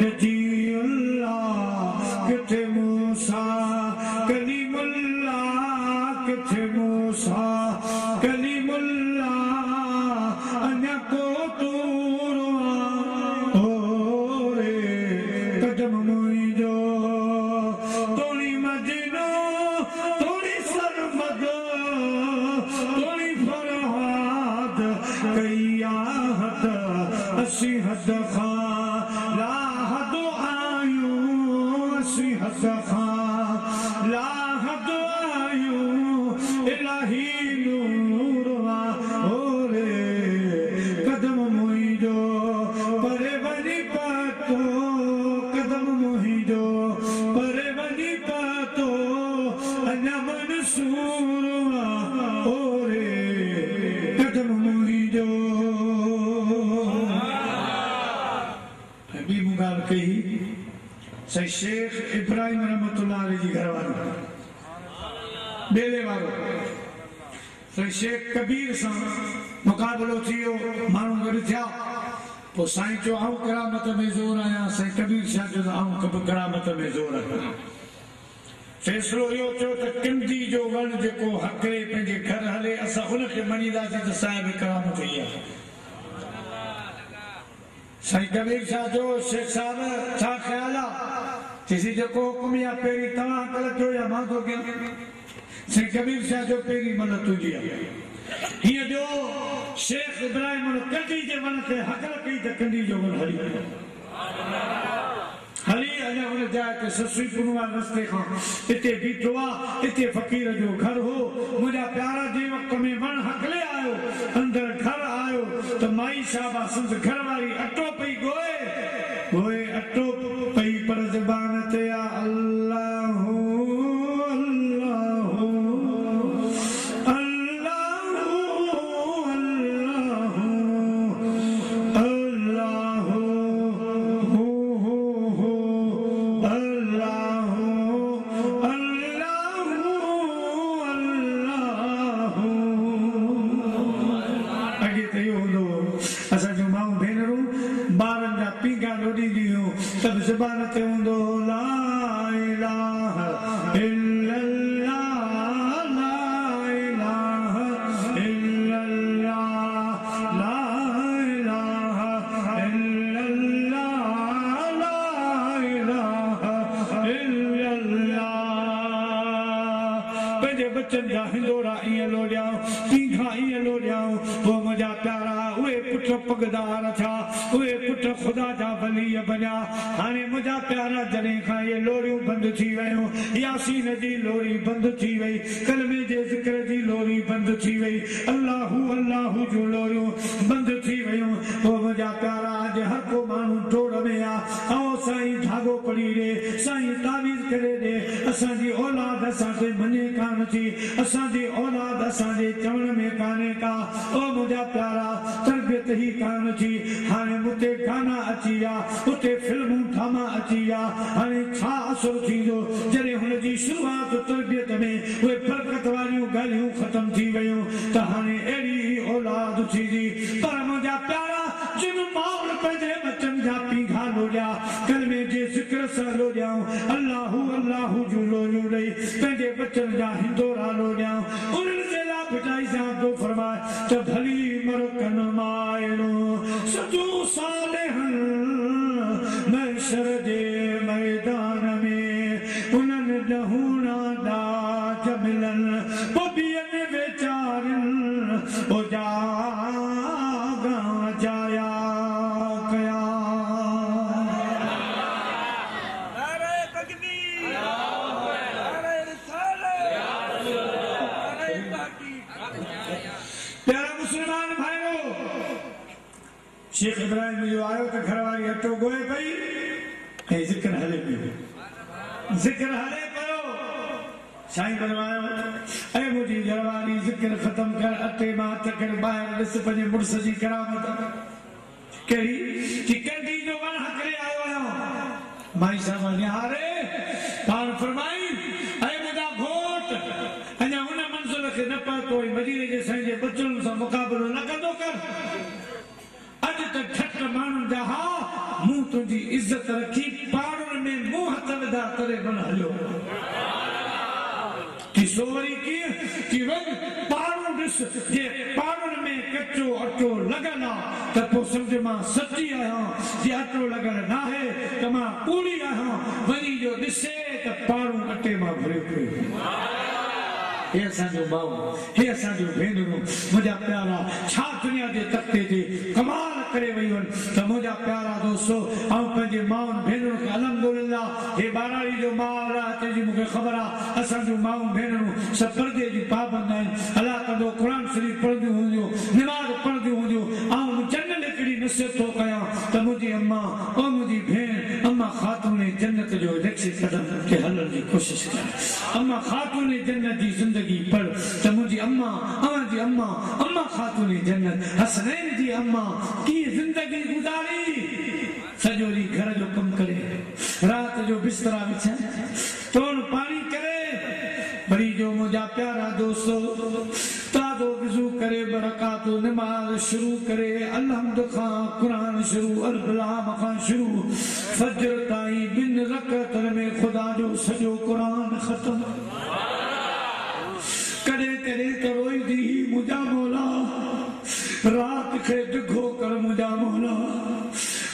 नबीउल्लाह किथे मूसा कलीमुल्लाह किथे मूसा कलीमुल्लाह अञा को तूर ओ रे कदम मुंहिंजो तोड़ी मदीनो तोड़ी सरमद तोड़ी फरहाद कई आहद असी हद खां ला हद आयूं असी हद खां ला हद आयूं इलाही नूर ओ रे कदम मुंहिंजो परे वञी पातो कदम मुंहिंजो परे वञी पातो अञा मंसूर ओ रे कदम मुंहिंजो ॿी मूं ॻाल्हि कई सही शेख इब्राहिम रहमतुल्लाह अलैह जी घर वारो बेले वारो सही शेख कबीर सां मुक़ाबिलो थी वियो माण्हू गॾु थिया पोइ साईं चयो आऊं करामत में ज़ोर आहियां साईं कबीर शाह जो आऊं करामत में ज़ोर आहियां फैसलो इहो थियो त किंदी जो वण जेको हकरे पंहिंजे घर हले असां हुनखे मञीदासीं त साहिब करामत ई आहे साईं कबीर शाह जो शेख साहब छा ख़्याल आहे चइसि जेको हुकुम या पहिरीं तव्हां कल कयो या मां थो कयां साईं कबीर शाह जो पहिरीं मन तुंहिंजी आहे हीअं जो शेख इब्राहिम कंदी जे मन खे हकल कई त कंदी जो मन हली वियो हली अञा हुन जाइ ते ससुई पुनवा रस्ते खां हिते बीठो आहे हिते फ़क़ीर जो घर हो मुंहिंजा प्यारा जे वक़्त में वण हकले आयो अंदरि घर आयो त माई साहबा संद घर वारी अटो पई गोए अटो पई पर ज़बान ते आ अल्लाहु ज़बान ते हूंदो ला इलाहा इल्लल्लाह ला इलाहा इल्लल्लाह ला इलाहा इल्लल्लाह ला इलाहा इल्लल्लाह पंहिंजे बच्चन जा हिंदोरा ईअं लोॾियां तीखा ईअं लोॾियां पोइ मुंहिंजा प्यारा उहे पुट पगदार थिया उहे पुट ख़ुदा जा वली बनिया हाणे मुंहिंजा प्यारा जॾहिं खां इहे लोरियूं बंदि थी वियूं यासीन जी लोरी बंदि थी वई कलमे जे ज़िक्र जी लोरी बंदि थी वई अल्लाहू अल्लाहू जूं लोरियूं बंदि थी वयूं पोइ मुंहिंजा प्यारा अॼु हर को माण्हू टोड़ में आहे ऐं साईं धागो पड़ी ॾे साईं तावीज़ करे ॾे असांजी औलाद असांखे मञे कान थी असांजी औलाद असांजे चवण में कान्हे का ओ मुंहिंजा प्यारा तरबियत ई कान थी हाणे उते गाना अची विया उते फिल्मूं ड्रामा अची विया हाणे छा असुर थींदो जॾहिं हुनजी शुरूआत तरबियत में उहे बरकत वारियूं ॻाल्हियूं ख़तम थी वयूं त हाणे अहिड़ी औलाद थींदी पर मुंहिंजा प्यारा जिन माउर पंहिंजे बचनि जा पीघा लोॾिया कलमे जे ज़िक्र सां लोॾियाऊं अल्लाहू अल्लाहू जूं लोरियूं ॾेई पंहिंजे बचनि जा हिंदोरा लोॾियाऊं उन्हनि जे लाइ भिटाई सां थो फरमाए त भली मरकन मायणो सजो सालेहन महशर जे मैदान में उन्हनि ॾहूणा ॾाज मिलनि पबियनि वेचारनि ओ जागा जाया कया नारे तकबीर नारे रिसालत नारे ताकीद प्यारा मुसलमान भाइयों शेख इब्राहिम जो आयो त घरवारी अटो गोए पई ऐं ज़िक्र हले पियो साईं फरमायो ऐं मुंहिंजी घरवारी ज़िक्र ख़तम कर अटे मां तकड़ ॿाहिरि ॾिस पंहिंजे मुड़ुस जी करामत कहिड़ी कि कंडी जो वण हकरे आयो आहियां माई साहब निहारे पाण फरमाई ऐं मुंहिंजा घोट अञा हुन मंज़िल खे न पहुतो मदीने जे साईं जे बचड़नि सां मुक़ाबिलो न कंदो कर अॼु त ठट माण्हुनि जा हा मूं तुंहिंजी इज़त रखी पाड़ुनि में मूं हथ विधा करे मन हलियो कि सोवरी कीअं कि वञ पाड़ो ॾिस जे पाड़ुनि में कचो अटो लॻल आहे त पोइ सम्झ मां सची आहियां जे अटो लॻल न आहे त मां कूड़ी आहियां वञी जो ॾिसे त पाड़ो अटे मां भरियो पियो हे असांजो भाउ हे असांजो भेनरूं मुंहिंजा प्यारा छा दुनिया जे तख़्ते ते कमाल करे वयूं आहिनि त मुंहिंजा प्यारा दोस्तो ऐं पंहिंजे माउनि भेनरुनि खे अल्हम्दुलिल्लाह हे ॿाराड़ी जो माहौल आहे तंहिंजी मूंखे ख़बर आहे असांजूं माउनि भेनरूं सभु परदे जी पाबंद आहिनि अलाह कंदो क़ुर शरीफ़ पढ़ंदियूं हूंदियूं निमाज़ पढ़ंदियूं हूंदियूं ऐं जनत हिकिड़ी नसीहत थो कयां त मुंहिंजी अम्मा ऐं मुंहिंजी भेण अम्मा ख़ातून जन्नत जो रिक्शे क़दम खे हलण जी कोशिशि कर अम्मा ख़ातून जन्नत जी ज़िंदगी पढ़ त मुंहिंजी अम्मा अव्हांजी अम्मा अम्मा ख़ातून जन्नत हसनैन जी अम्मा कीअं ज़िंदगी गुज़ारी सॼो ॾींहुं घर जो कमु करे रात जो बिस्तरा विछाए तोड़ पाणी करे वरी जो मुंहिंजा प्यारा दोस्तो ताज़ो वज़ू करे बरकातो निमाज़ शुरू करे अलहम्द खां क़ुरान शुरू अलबलाम खां शुरू फजर ताईं ॿिन रकअतन में ख़ुदा जो सॼो क़ुरान ख़तम कॾहिं कॾहिं त रोईंदी मुंहिंजा मौला रात खे ॾिघो कर मुंहिंजा मौला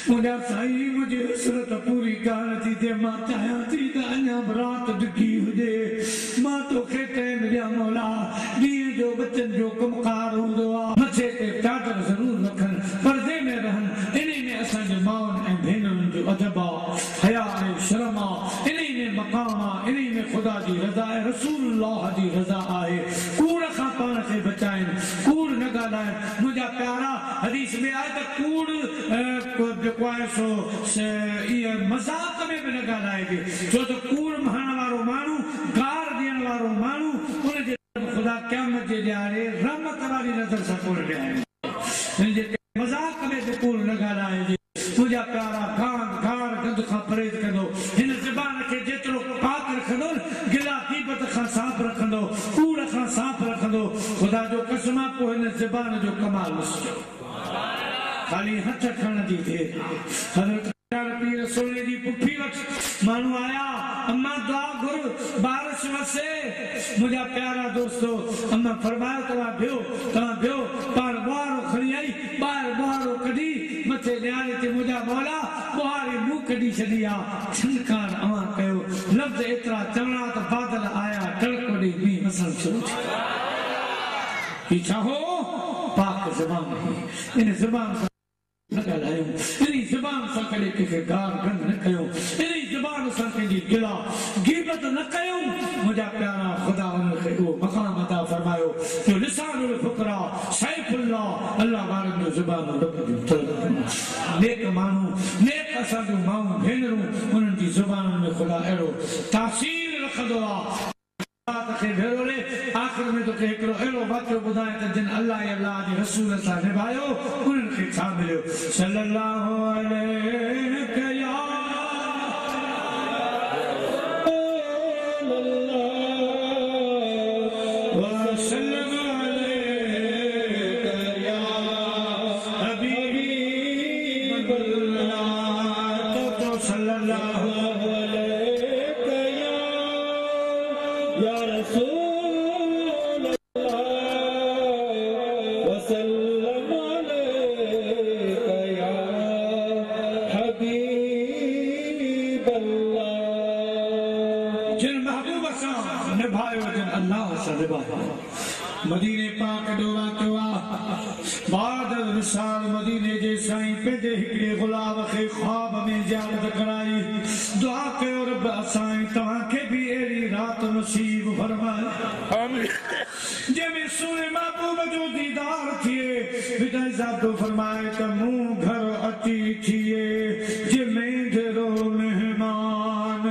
मुंहिंजा साईं मुंहिंजी हसरत पूरी कान थी थिए मां चाहियां थी त अञा रात ॾिघी हुजे मां तोखे टाइम ॾियां मौला ॾींहं जो बचनि जो कमकार हूंदो आहे मथे ते चादर ज़रूरु रखनि पर्दे में रहनि इन में असांजे माउनि ऐं भेनरुनि जो अदब आहे हया आहे शर्म आहे इन में मक़ाम आहे इन में ख़ुदा जी रज़ा आहे रसूलुल्लाह जी रज़ा आहे कूड़ खां पाण खे बचाइनि कूड़ न ॻाल्हाइनि मुंहिंजा प्यारा हदीस में आहे त कूड़ जेको आहे सो इहा मज़ाक में बि न ॻाल्हाइजे छो त कूड़ हणण वारो माण्हू गार ॾियण वारो माण्हू उनजे ख़ुदा क़यामत जे ॾियारे रहमत वारी नज़र सां कोन ॾियारे मज़ाक में बि कूड़ न ॻाल्हाइजे मुंहिंजा प्यारा गार गंद खां परहेज़ कंदो हिन ज़बान खे जेतिरो पाक रखंदो गिला गीबत खां साफ़ रखंदो कूड़ खां साफ़ रखंदो ख़ुदा जो कसम आहे पोइ हिन ज़बान जो कमाल ॾिसजो खाली हथ खणण जी थिए पीर सोने जी पुठी वट मानू आया अम्मा दुआ गुर बारिश वसे मुझा प्यारा दोस्तो अम्मा फरमायो तवा बियो पार बारो खड़ी आई बार बारो कडी मथे न्यारे ते मुझा मौला बुहारी मुंह कडी छडिया छनकार अमा कयो लफ्ज एतरा चवणा त बादल आया कड़कड़ी भी मसल शुरू थी चाहो पाक ज़बान इन ज़बान न ॻाल्हायूं इन ज़बान सां कॾहिं कंहिंखे गार गंद न कयूं इन ज़बान सां कंहिंजी गिला गीबत न कयूं मुंहिंजा प्यारा ख़ुदा उनखे उहो मक़ाम अता फरमायो जो लिसानुल फुक़रा सैफुल्लाह अल्लाह वारनि जो ज़बान नेक माण्हू नेक असांजूं माऊं भेनरूं उन्हनि जी ज़ुबानुनि में ख़ुदा अहिड़ो तासीर रखंदो आहे आखिर में तो हिकिड़ो अहिड़ो वाक़ियो ॿुधाए त जिन अल्लाह ऐं अल्लाह जे रसूल सां निभायो उन्हनि खे छा मिलियो सल्लल्लाहु अलैहि या मदीने पाक डोवा कवा बाद विशाल मदीने जे साईं पंहिंजे हिकिड़े गुलाम खे ख्वाब में ज़ियारत कराई दुआ कयो रब असां तव्हांखे बि अहिड़ी राति नसीब फरमाए आमीन जंहिंमें सोने महबूब जो दीदार थिए विदाई साहब फरमाए त मूं घर अची थिए जंहिंमें ढेरो मेहमान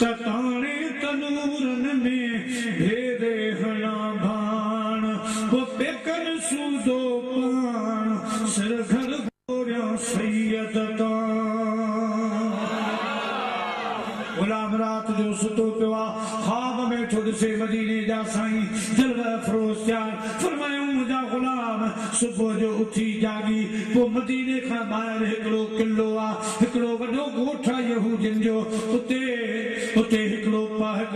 त ताणे तनूरनि में भेरे हणा सूदो पान सिर घर गोरिया सैयद गुलाम रात जो सुतो पियो आहे ख्वाब में ठो ॾिसे मदीने जा साईं जलवा अफरोज़ थिया फरमायूं मुंहिंजा गुलाम सुबुह जो उथी जागी पोइ मदीने खां ॿाहिरि हिकिड़ो किलो आहे हिकिड़ो वॾो ॻोठ आहे यहूदियुनि जो उते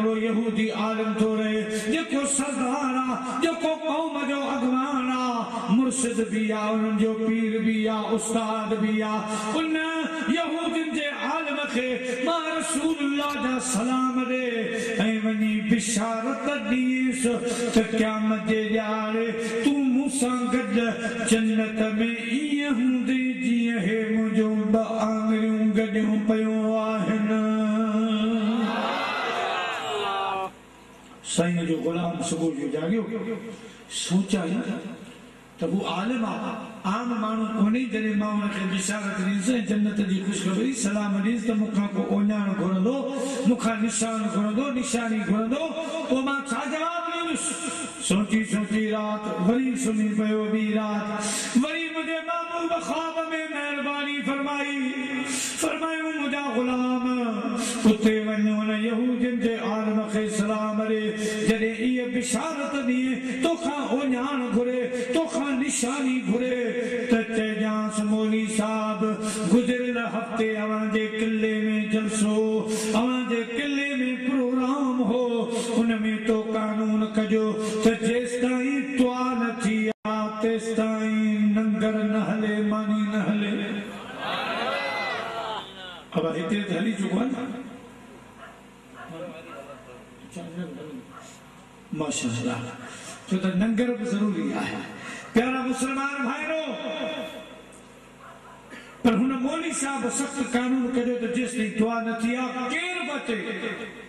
हिकिड़ो यहूदी आलिम थो रहे जेको सरदार आहे जेको क़ौम जो अॻवान आहे मुर्शिद भी आ उन्हनि जो पीर भी आ उस्ताद भी आ उन यहूदियुनि जे आलिम खे मां रसूलुल्लाह जा सलाम ॾे ऐं वञी बिशारत ॾींस त क़यामत जे ॾियारे तूं मूंसां गॾु जन्नत में ईअं हूंदे जीअं हे मुंहिंजो ॿ आङिरियूं गॾियूं पियूं आहिनि साईं जो गुलाम सुबुह जो जागियो सोचाई त वो आलिम आम माण्हू कोन्हे जॾहिं मां हुनखे बिशारत ॾींदुसि ऐं जन्नत जी ख़ुशख़बरी सलाम ॾींदुसि त मूंखां को ओञाण घुरंदो मूंखां निशान घुरंदो निशानी घुरंदो पोइ मां छा जवाबु ॾींदुसि सोची सोची राति वरी सुम्ही पियो ॿी राति वरी मुंहिंजे महबूब ख्वाब में महिरबानी फरमायूं मुंहिंजा गुलाम उते वञो हुन यहूदियुनि जे आलिम खे सलाम ॾे जॾहिं इहा बिशारत ॾिए तोखां ओञाण घुरे तोखां निशानी घुरे त चइजांसि मौली साहब गुज़िरियल हफ़्ते अव्हांजे किले में जलसो अव्हांजे किले में प्रोग्राम हो उन में तो कानून कजो त जेसिताईं दुआ न थी आहे तेसिताईं लंगर न हले मानी न हले अब हिते त हली चुको आहे माशाअल्लाह छो त लंगर बि ज़रूरी आहे प्यारा मुसलमान भाइरो पर हुन मौली साहब सख्त कानून कढियो त जेसिताईं दुआ न थी आहे केरु बि अचे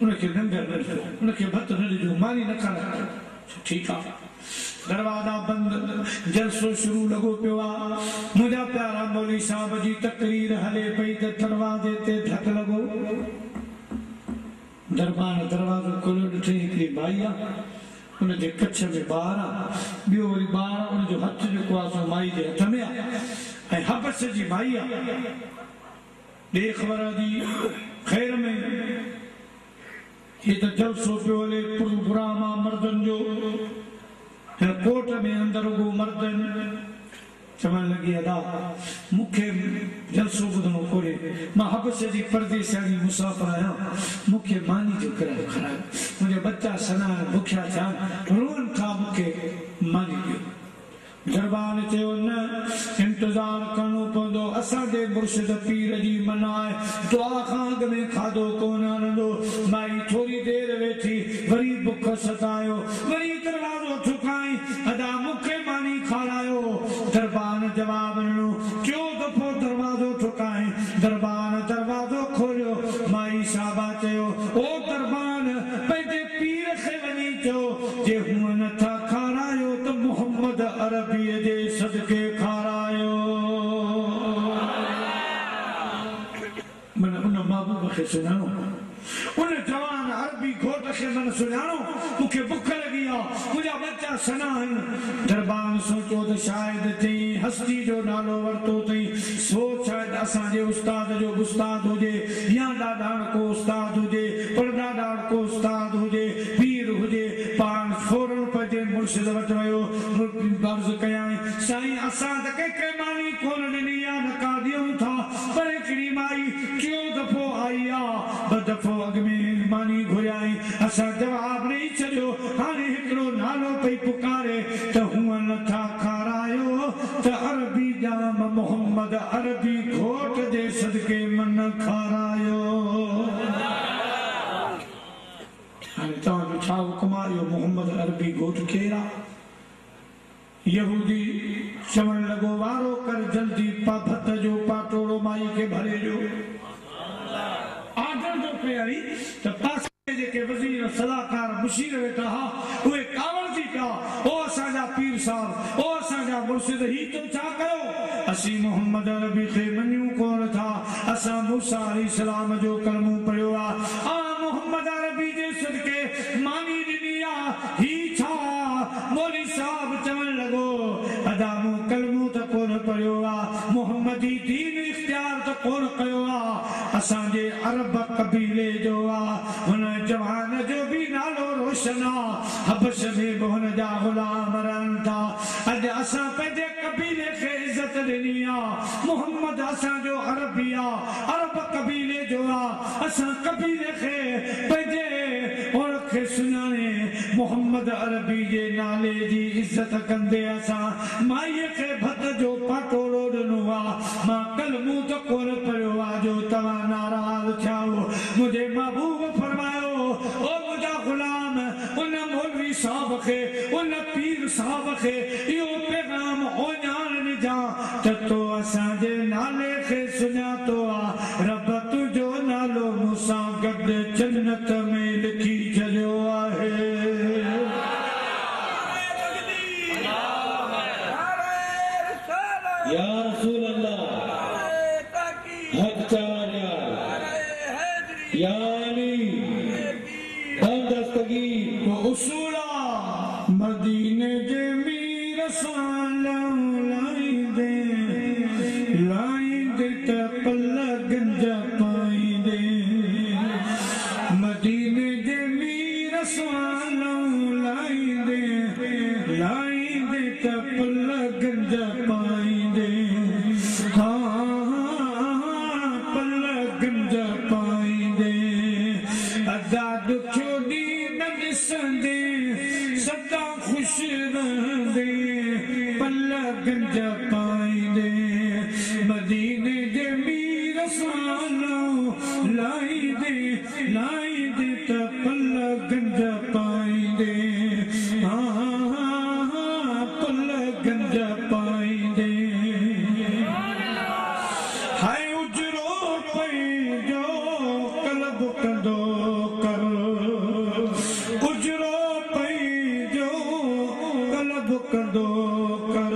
उनखे लंगर न ॾिजो उनखे भत न ॾिजो मानी न खाराइजो ठीकु आहे दरवाजा बंदि जलसो शुरू लॻो पियो आहे मुंहिंजा प्यारा मौली साहब जी तकरीर हले पई त दरवाजे ते धक लॻो दरवाज़ो खोलियो ॾिठई हिकिड़ी माई आहे उनजे कच्छ में ॿार आहे ॿियो वरी ॿार उनजो हथ जेको आहे सो माई जे हथ में आहे ऐं हबस जी माई आहे ॾे ख़बर जी ख़ैर में हीअ त जलसो पियो हले प्रोग्राम आहे मर्दनि जो हिन कोट में अंदरि रुॻो मर्दनि चवण लगी अदा मुखे जलसो बुधनो कोरे मां हबसे जी परदेसानी मुसाफिर आया मुखे मानी जो करे खड़ा मुझे बच्चा सना भुखिया जान रोन था मुखे मानी दियो दरबार चयो न इंतजार करणो पवंदो असां जे मुर्शिद पीर जी मनाए दुआ खां अॻ में खाधो कोन हलंदो माई थोरी देर वेठी वरी बुख सतायो वरी दरवाज़ो ठुकाई अदा मुखे मानी खारायो दरबार जवाब ॾिनो टियों दफ़ो दरवाज़ो ठुकाई दरबार दरवाज़ो खोलियो माई साहबा चयो ओ दरबार पंहिंजे पीर खे वञी चयो जे हूअं नथा खारायो त मोहम्मद अरबीअ जे सदके खारायो मन उन महबूब खे सुञाणो उन जवान अरबी घोट खे मन सुञाणो मूंखे बुख लगी आहे मुंहिंजा बच्चा सना आहिनि दरबार सोचियो त शायद थी हस्ती जो नालो वरितो अथई सोच शायद असांजे उस्ताद जो उस्ताद हुजे या ॾाढाण को उस्ताद हुजे पर ॾाढाण को उस्ताद हुजे पीर हुजे पाण फौरन पंहिंजे मुर्शिद वटि वियो अर्ज़ कयाई साईं असां त कंहिंखे मानी कोन ॾिनी आहे न का ॾियूं था पर हिकिड़ी माई टियों दफ़ो आई आहे ॿ दफ़ो अॻ में मानी घुरियाई असां जवाब ॾेई छॾियो हाणे हिकिड़ो नालो पई पुकारे त हूअं नथा खारायो त अरबी जाम मोहम्मद अरबी घोट जे सदके मन खारायो हाणे तव्हांजो छा हुकुम आहे इहो मोहम्मद अरबी घोट केरु आहे यहूदी चवण लॻो वारो कर जल्दी भत जो पाटोड़ो माई खे भरे ॾियो आदर जो प्यारी त पासे जेके वज़ीर सलाहकार मुशीर वेठा हा उहे कावड़ थी पिया ओ असांजा पीर साहब ओ असांजा मुर्शिद ही तुम छा कयो असीं मोहम्मद अरबी खे मञूं कोन था असां मूसा अलैहिस्सलाम जो कलमो पढ़ियो आहे आ मोहम्मद अरबी जे सदके मानी ॾिनी आहे ही छा मौलवी साहब चवण लॻो अदा मूं कलमो त कोन पढ़ियो आहे मोहम्मदी दीन इख्तियार त कोन कयो आहे असांजे अरब कबीले जो आहे हुन जवान जो बि नालो रोशन आहे हबश में बि हुन जा ग़ुलाम रहनि था अॼु असां पंहिंजे कबीले खे इज़त ॾिनी आहे मोहम्मद असांजो अरबी आहे अरब कबीले जो आहे असां कबीले खे पंहिंजे हुन खे सुञाणे मोहम्मद अरबी जे नाले जी इज़त कंदे असां माईअ खे भत जो पाटोड़ो ॾिनो आहे मां कलमो त कोन पढ़ियो आहे जो तव्हां नाराज़ थिया मुंहिंजे महबूब फरमायो ओ मुंहिंजा ग़ुलाम उन मौलवी साहब खे उन पीर साहब खे इहो पैगाम ओञाण ॾिजां त तो असांजे नाले खे सुञातो आहे रब तुंहिंजो नालो मूंसां गॾु जन्नत में लिखी छॾियो आहे या रसूल अल्लाह हक चार या अली दस्तगीर को उसूला मदीने जे मीर सां लाईंदे त पल गंज पाईंदे मदीने जे मीर सां लाईंदे त पल गंज पाईंदे पल गंज पाईंदे अदा दुखियो ॾींहुं न ॾिसंदे सदा ख़ुशि रहंदे पल गंज पाईंदे मदीने जे मीर सां लाईंदे त पल गंज पाईंदे पल गंज पाईंदे हाय उजरो पंहिंजो कलब कंदो कर उजरो पंहिंजो कलब कंदो कर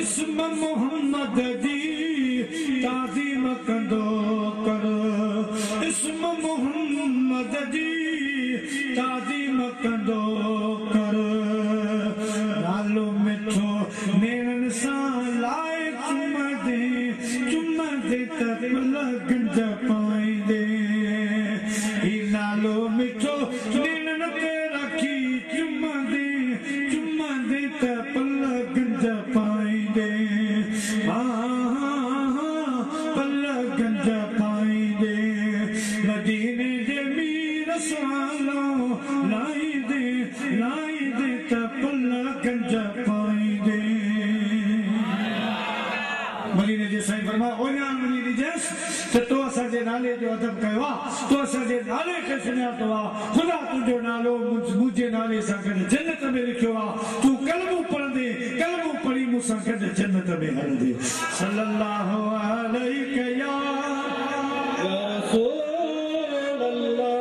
इस्म मोहम्मद जी ताज़ीम कंदो कर इस्म मोहम्मद जी ताज़ीम कंदो कर नालो मिठो नेरनि सां लाए चुमंदे त पल गंज पाईंदे ही नालो मिठो नेरनि ते रखी चुमंदे त पल गंज पाईंदे पल गंज पाईंदे मदीने जे मीर सालो लाईंदे त पल गंज पाईंदे मदीने जे साईं फरमाया ओ ॼाण वञी ॾिजेस त तो असांजे नाले जो अदब कयो आहे तो असांजे नाले खे सुञातो आहे ख़ुदा तुंहिंजो नालो मुंहिंजे नाले सां गॾु जन्नत में लिखियो आहे तूं कलमो पढ़ंदे कलमो पढ़ी मूंसां गॾु जन्नत में हलंदे सल्लल्लाहु अलैहि या रसूल अल्लाह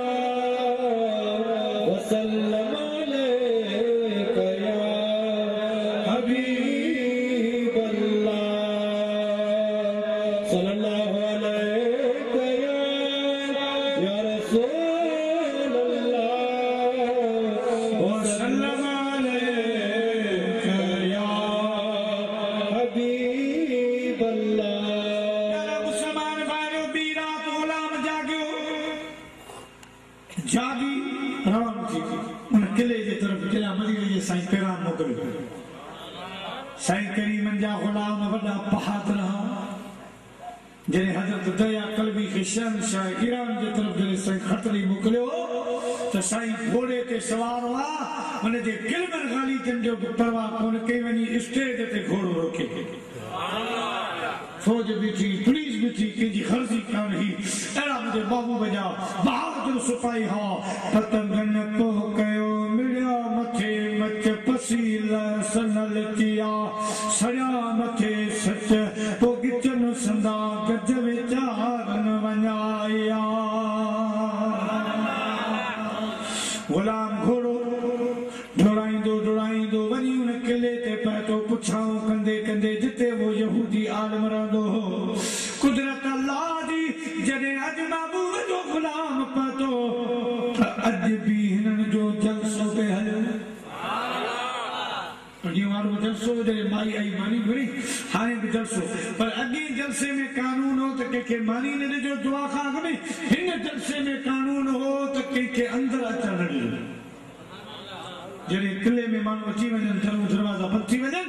वसल्लम अलैका या हबीब अल्लाह सल्लल्लाहु अलैका या रसूल अल्लाह वसल्लम अलैका या हबीब अल्लाह मुसलमान भाइयों बी रात गुलाम जागियो जागी रवान थी उन किले जे तरफ जिला मदीने जे साईं पैगाम मोकिलियो साईं करीमन जा गुलाम वॾा बहादुर जॾहिं हज़रत दरिया कल्बी खे शहंशाह ईरान जे तरफ जॾहिं साईं ख़त ॾेई मोकिलियो त साईं घोड़े ते सवार हुआ हुन जे गिलमन ग़ालिबन जो परवाह कोन कई वञी स्टेज ते घोड़ो रोके फौज बीठी पुलिस बीठी कंहिंजी ग़र्ज़ी कान हुई अहिड़ा मुंहिंजे महबूब जा बहादुर सिपाही हुआ पतंगन पोइ कयो मिलिया मथे मच पसीला सनल किया सड़िया मथे सच पोइ गिचन संदा गज विचारन वञाया गुलाम घोड़ो डोड़ाईंदो वञी उन किले ते पहुतो पुछाऊं कंदे कंदे जिते वो यहूदी आलम रहंदो हो कुदरत अल्लाह जी जॾहिं अॼु महबूब जो गुलाम पहुतो त अॼु बि हिननि जो जलसो पे हलियो वारो जलसो जॾहिं माई आई मानी घुरी हाणे बि जलसो पर अॻे जलसे में कानून हो त कंहिंखे मानी न ॾिजो दुआ खां अॻु में हिन जलसे में कानून हो त कंहिंखे अंदरि अचण न ॾिजो जॾहिं किले में माण्हू अची वञनि दरवाज़ा बंदि थी वञनि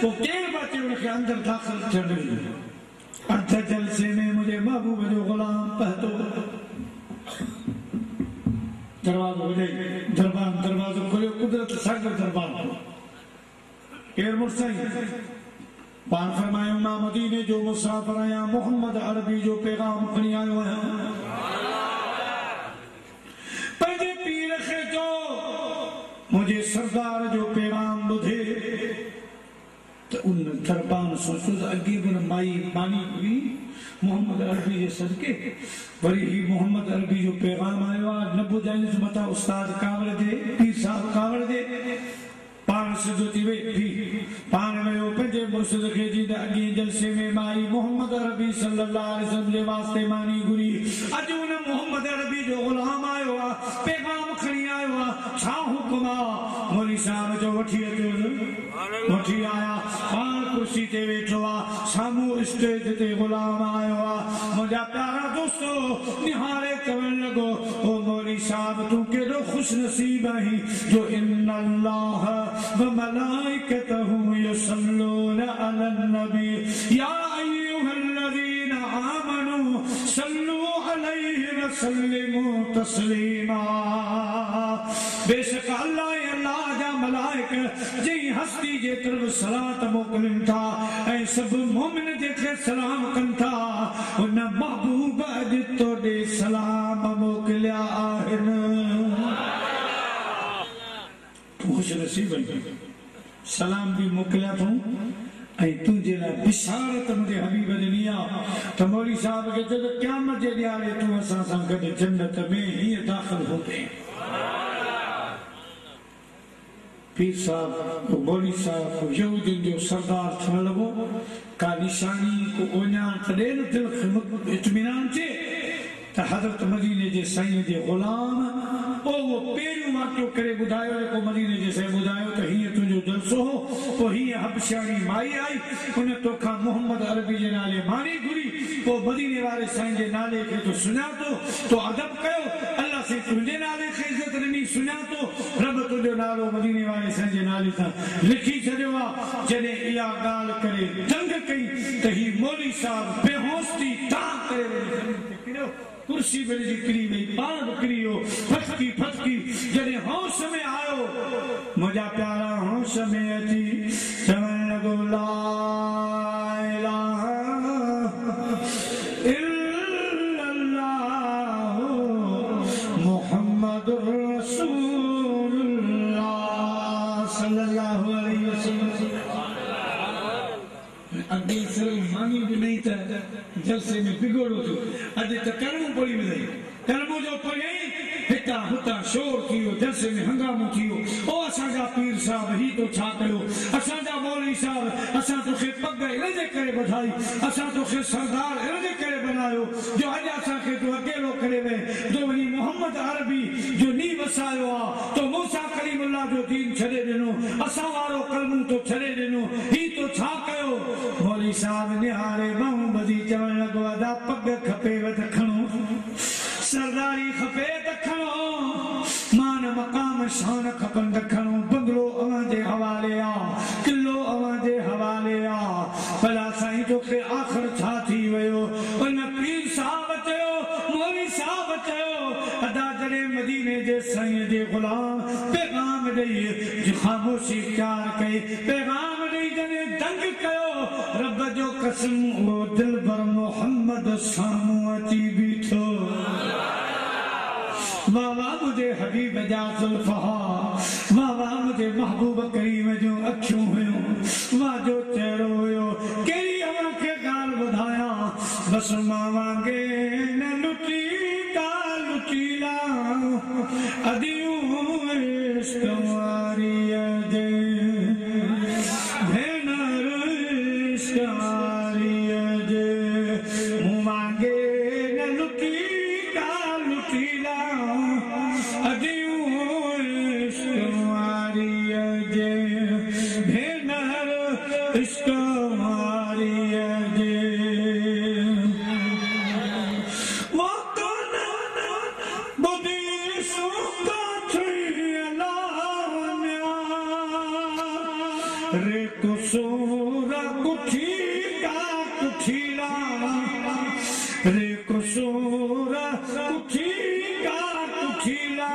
पोइ केरु बि अचे हुनखे अंदरि दाख़िल थियण न ॾिजो अध जलसे में मुंहिंजे महबूब जो गुलाम पहुतो दरवाज़ो वॼाई दरवाज़ो खोलियो कुदरत सागर दरबार केरु मुर्साई पाण फरमायो मां मदीने जो मुसाफ़िर आहियां मोहम्मद अरबी जो पैगाम खणी आयो आहियां पंहिंजे पीर खे चओ मुंहिंजे सरदार जो पैगाम ॿुधे त उन दरबान सोचियो त अॻे बि माई मानी हुई मोहम्मद अरबी जे सदके वरी ही मोहम्मद अरबी जो पैगाम आयो आहे न ॿुधाईंदुसि मथां उस्ताद कावड़ दे पीर साहब कावड़ दे पाण सिधो थी वेठी पाण वियो पंहिंजे मुर्शिद खे जी अॻे जलसे में माई मोहम्मद अरबी सल्लल्लाहु अलैहि वसल्लम जे वास्ते मानी घुरी अॼु उन मोहम्मद अरबी जो गुलाम आयो आहे पैगाम खणी आयो आहे छा हुकुम आहे मौलवी साहब जो वठी अचो वठी आया पाण कुर्सी ते वेठो आहे साम्हूं स्टेज ते गुलाम आयो आहे मुंहिंजा प्यारा दोस्तो निहारे चवण लॻो ओ मौलवी साहब तूं केॾो ख़ुशि नसीब आहीं जो इन अल्लाह व मलाइकतहु युसल्लून अलन नबी या अय्युहल्लज़ीना आमनू सल्लू अलैहि व सल्लिमू तस्लीमा बेशक अल्लाह अल्लाह जा मलाइक जी हस्ती जे तरफ सलात मोकिलिन था ऐं सभु मोमिन जेके सलाम कनि था उन महबूब अॼु तोॾे सलाम मोकिलिया आहिनि खुश नसीब सलाम भी मोकिलिया थो ऐं तुंहिंजे लाइ बिशारत मुंहिंजे हबीब ॾिनी आहे त मौलवी साहब खे चयो त क़यामत जे ॾियारे तूं असां सां गॾु जन्नत में हीअं दाख़िल हूंदे पीर साहब मौलवी साहब यहूदियुनि जो सरदार थियण लॻो का निशानी को ओञाण त ॾे न दिलि खे इत्मीनान थिए त हज़रत मदीने जे साईं जे गुलाम वो पहिरियों वाक़ियो करे ॿुधायो जेको मदीने जे साईं ॿुधायो त हीअं तुंहिंजो जलसो हो पोइ हीअं हबशानी माई आई उन तोखां मोहम्मद अरबी जे नाले मानी घुरी पोइ मदीने वारे साईं जे नाले खे तो सुञातो तो अदब कयो अल्लाह से तुझे नाले खे इज्जत ॾिनी सुञा तो रब तुझो नालो मदीने वाले संजे नाले सां लिखी छॾियो आहे जॾहिं इहा ॻाल्हि करे जंग कई त ही मौली साहब बेहोश थी तां करे किरियो कुर्सी में किरी वई पाण बि किरी वियो फटकी जॾहिं होश में आयो मुंहिंजा प्यारा होश में अची चवण लॻो ला इलाहा इल्लल्लाह मुहम्मदुर रसूलुल्लाह सल्लल्लाहु अलैहि वसल्लम अॻे सिर्फ़ मानी बि नहीं त जलसे में बिगड़ो थियो अॼु त कर्मो पढ़ी मिले कर्मो जो पढ़ियई हितां हुतां शोर थी वियो जलसे में हंगामो थी वियो ओ असांजा पीर साहब ही तो छा कयो असांजा मौलवी साहब असां तोखे पग इनजे करे ॿधाई असां तोखे सरदार इनजे करे बनायो जो अॼु असांखे तूं अकेलो करे वे जो वञी मोहम्मद अरबी जो नी वसायो आहे तो मूसा कलीमुल्लाह जो दीन छॾे ॾिनो असां वारो कलमो तो छॾे ॾिनो ही तो छा कयो मौलवी साहब निहारे ॿाहूं ॿधी चवण लॻो अदा पग खपेव त खणो सरदारी खपे त खणो मान मक़ाम शान खपनि त खणो बंगलो अवां जे हवाले आहे किलो अवां जे हवाले आहे भला साईं तोखे आख़िर छा थी वियो उन पीर साहब चयो मौलवी साहब चयो अदा जॾहिं मदीने जे साईं जे ग़ुलाम पैगाम ॾेई ख़ामोशी इख्तियार कई पैगाम ॾेई जॾहिं दंग कयो रब जो कसम उहो दिलबर मोहम्मद साम्हूं अची बीठो वाह मुझे हबीब जा ज़ुल्फ़ा वाह मुझे महबूब करीम जो अखियूं हुयूं वाह जो चेहरो हुयो कहिड़ी अवां खे ॻाल्हि ॿुधायां बस मां वांगे न लुटी का लुटीला अदियूं इश्क वारीअ जे भेनर इश्क वारीअ जे मूं वांगे न लुटी का लुटीला अदियूं इश्क वारीअ जे भेनर इश्क वारीअ जे रे कुसूरा कुठीला कुठीला रे कुसूरा कुठीला कुठीला